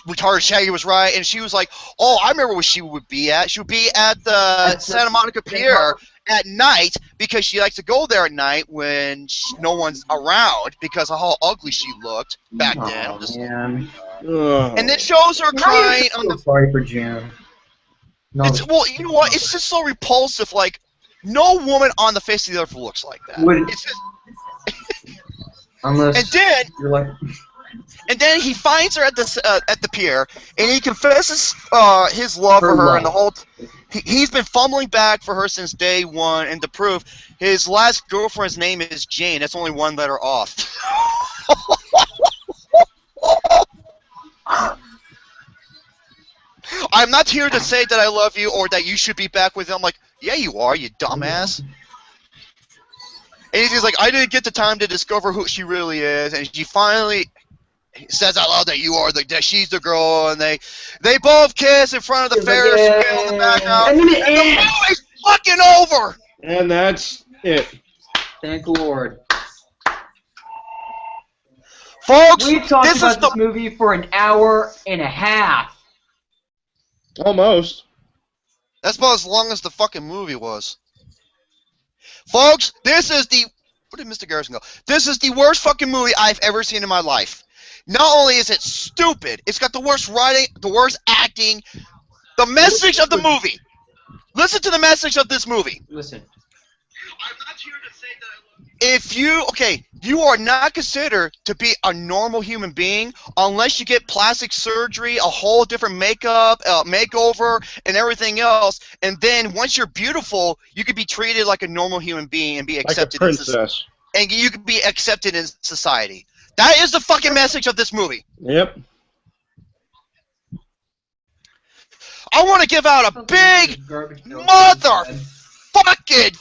retarded Shaggy was right. And she was like, "Oh, I remember where she would be at. She would be at the Santa Monica Pier at night because she likes to go there at night when no one's around because of how ugly she looked back then." Oh, man. And it shows her crying on the. Sorry for Jim. No. Well, you know what? It's just so repulsive. Like, no woman on the face of the earth looks like that. It's just. Unless and then you're like. And then he finds her at the pier, and he confesses his love for her, and the whole. He's been fumbling back for her since day one, and to prove, his last girlfriend's name is Jane. That's only one letter off. I'm not here to say that I love you or that you should be back with him. I'm like, yeah, you are, you dumbass. And he's like, I didn't get the time to discover who she really is, and she finally says out loud that that she's the girl, and they both kiss in front of the Ferris wheel in the background. And the movie's fucking over. And that's it. Thank the Lord. Folks, we talked about this movie for an hour and a half. Almost. That's about as long as the fucking movie was. Folks, this is the... Where did Mr. Garrison go? This is the worst fucking movie I've ever seen in my life. Not only is it stupid, it's got the worst writing, the worst acting, the message of the movie. Listen to the message of this movie. Listen. I'm not here to say that I love you. You are not considered to be a normal human being unless you get plastic surgery, a whole different makeup, makeover, and everything else. And then once you're beautiful, you can be treated like a normal human being and be accepted. Like a princess. And you can be accepted in society. That is the fucking message of this movie. Yep. I want to give out a big motherfucking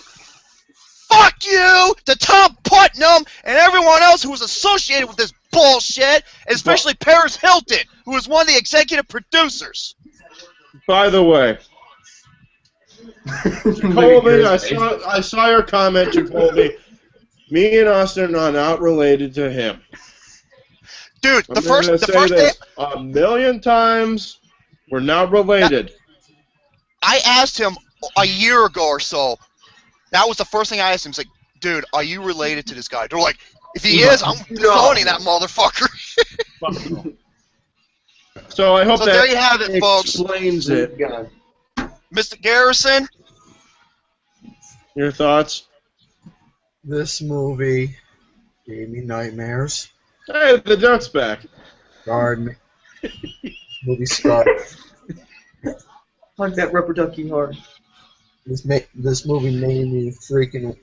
fuck you to Tom Putnam and everyone else who was associated with this bullshit, especially Paris Hilton, who was one of the executive producers. By the way, Colby, I saw your comment, Jacoby. Me and Austin are not related to him. Dude, the first day a million times, we're not related. I asked him a year ago or so. That was the first thing I asked him. He's like, dude, are you related to this guy? They're like, if he is, I'm phoning that motherfucker. So I hope that there you have it, folks. Explains it. Mr. Garrison? Your thoughts? This movie gave me nightmares. Hey, the duck's back. Scarred me. Movie scarred. Hug that rubber ducky hard. This movie made me freaking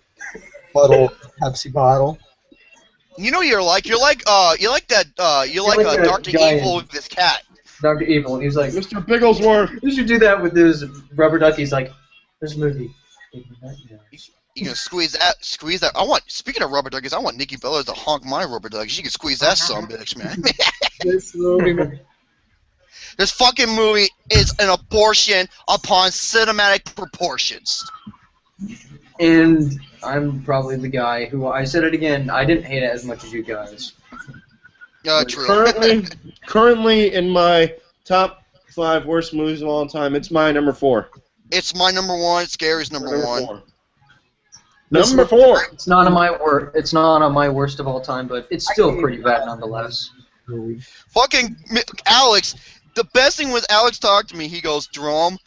puddle Pepsi bottle. You know you're like Dr. Evil with this cat. Dr. Evil, he's like, Mr. Bigglesworth. You should do that with those rubber duckies. Like, this movie. You can squeeze that. Speaking of rubber duckies, I want Nikki Bella to honk my rubber ducky. She can squeeze that son bitch, man. This movie. This fucking movie is an abortion upon cinematic proportions. And I'm probably the guy who, I said it again, I didn't hate it as much as you guys. True. Currently in my top 5 worst movies of all time, it's my number 4. It's my number 1. It's Gary's number 1. 4. Number 4. It's not on my worst of all time, but it's still pretty bad nonetheless. Fucking Alex. The best thing was Alex talked to me. He goes, Jerome,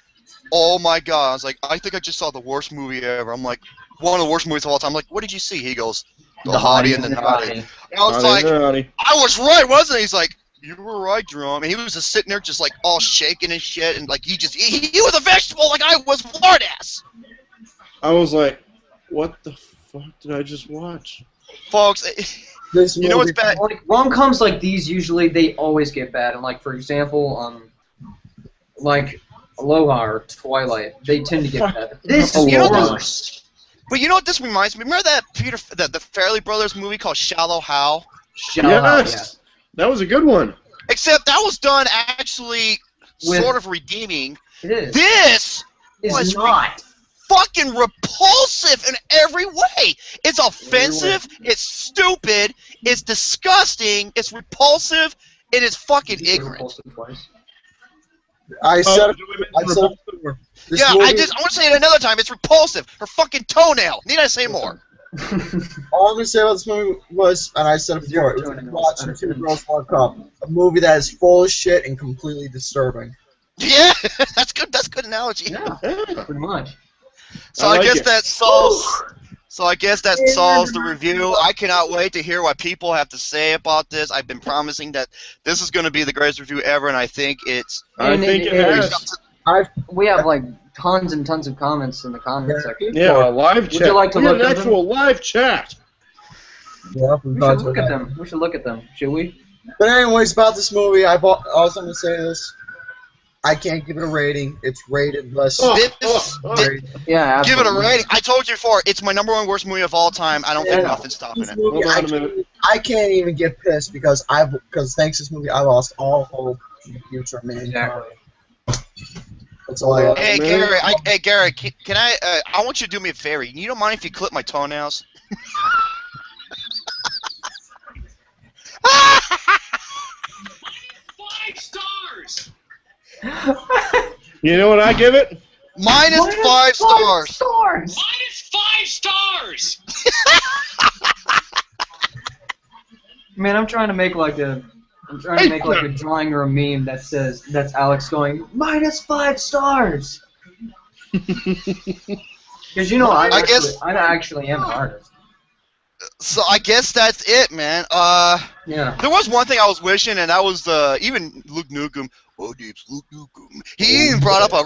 oh my god. I was like, I think I just saw the worst movie ever. I'm like, one of the worst movies of all time. I'm like, what did you see? He goes, The Hottie and the Nottie. And I was like, I was right, wasn't I? He's like, you were right, Jerome. And he was just sitting there just like all shaking and shit. And like, he was a vegetable like I was hard ass. I was like, what the fuck did I just watch? Folks, you know what's bad? Like, rom-coms like these, usually, they always get bad. And, like, for example, like, Aloha or Twilight, they tend to get bad. This is worse. But you know what this reminds me? Remember that the Fairley Brothers movie called Shallow Hal? Yes, that was a good one. Except that was done actually sort of redeeming. It is. This is not. Fucking repulsive in every way. It's offensive. It's stupid. It's disgusting. It's repulsive. It is fucking ignorant. I said yeah, I want to say it another time. It's repulsive. Her fucking toenail. Need I say more? All I'm gonna say about this movie was, and I said it before, it's watching Two Girls One Cup, a movie that is full of shit and completely disturbing. Yeah, that's good. That's a good analogy. Yeah, pretty much. So I guess that solves. So I guess that solves the review. I cannot wait to hear what people have to say about this. I've been promising that this is going to be the greatest review ever, and I think it's. I think it is. We have like tons and tons of comments in the comment section. Yeah, a live chat. Would you like to look at at an actual live chat? Yeah, we should look at them. We should look at them. Should we? But anyways, about this movie, I also going to say this. I can't give it a rating. It's rated less. Yeah, give it a rating. I told you before. It's my #1 worst movie of all time. I don't think nothing's stopping it. Movie, I can't even get pissed because thanks to this movie I lost all hope in the future of mankind. That's all I have. Hey Gary, can I? I want you to do me a favor. You don't mind if you clip my toenails? 5 stars. You know what I give it? -5 stars. -5 stars. Man, I'm trying to make like a drawing or a meme that says that's Alex going -5 stars. Because you know I actually am an artist. So I guess that's it, man. Yeah. There was one thing I was wishing, and that was even Luke Nukem. Oh, Deeps, Luke Nukem. He even brought up a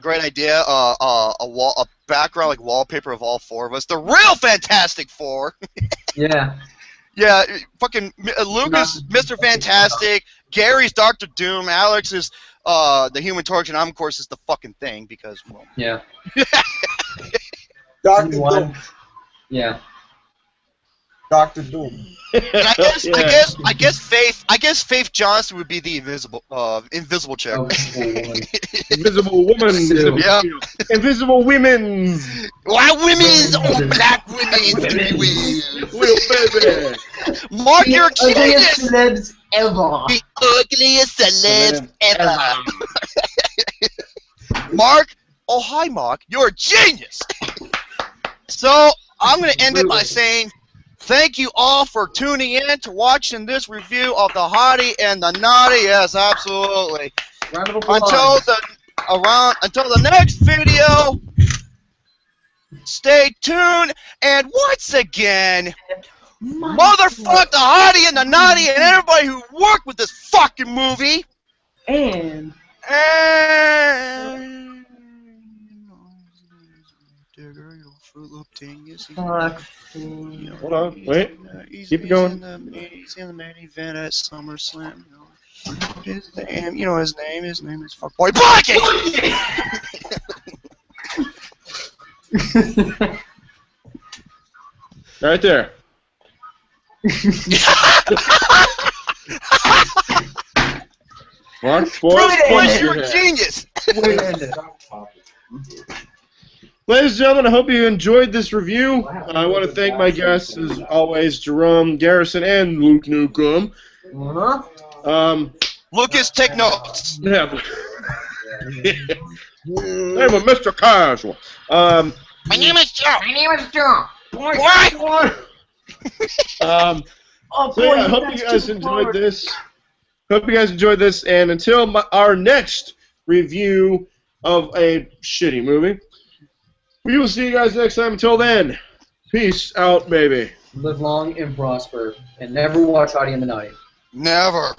great idea. A background like wallpaper of all 4 of us. The real Fantastic Four. Yeah. Yeah, fucking Luke is Mr. Fantastic. Gary's Dr. Doom. Alex is the Human Torch, and I'm of course is the fucking Thing because well. Yeah. Dr. Doom. Yeah. Dr. Doom. I guess Faith Johnson would be the invisible chick. Invisible woman. Yeah. Invisible women. White women's or black women's. Baby. Mark, you're a genius. Celebs ever. The ugliest celebs ever. Mark, oh hi Mark, you're a genius. So I'm gonna end it by saying thank you all for tuning in to watching this review of the Hottie and the Nottie. Yes, absolutely. Until the next video, stay tuned. And once again, motherfuck the Hottie and the Nottie and everybody who worked with this fucking movie. And Hold on, wait. Keep it going. He's in the main event at SummerSlam. His name is Fuckboy Blackie! Right there. Mark, Bruce, you're a genius! Ladies and gentlemen, I hope you enjoyed this review. I want to thank my guests, as always, Jerome Garrison and Luke Nukem. Lucas, take notes. Yeah. I'm a Mr. Casual. My name is Joe. What? I hope you guys enjoyed this. And until our next review of a shitty movie, we will see you guys next time. Until then, peace out, baby. Live long and prosper, and never watch Hottie and the Nottie. Never.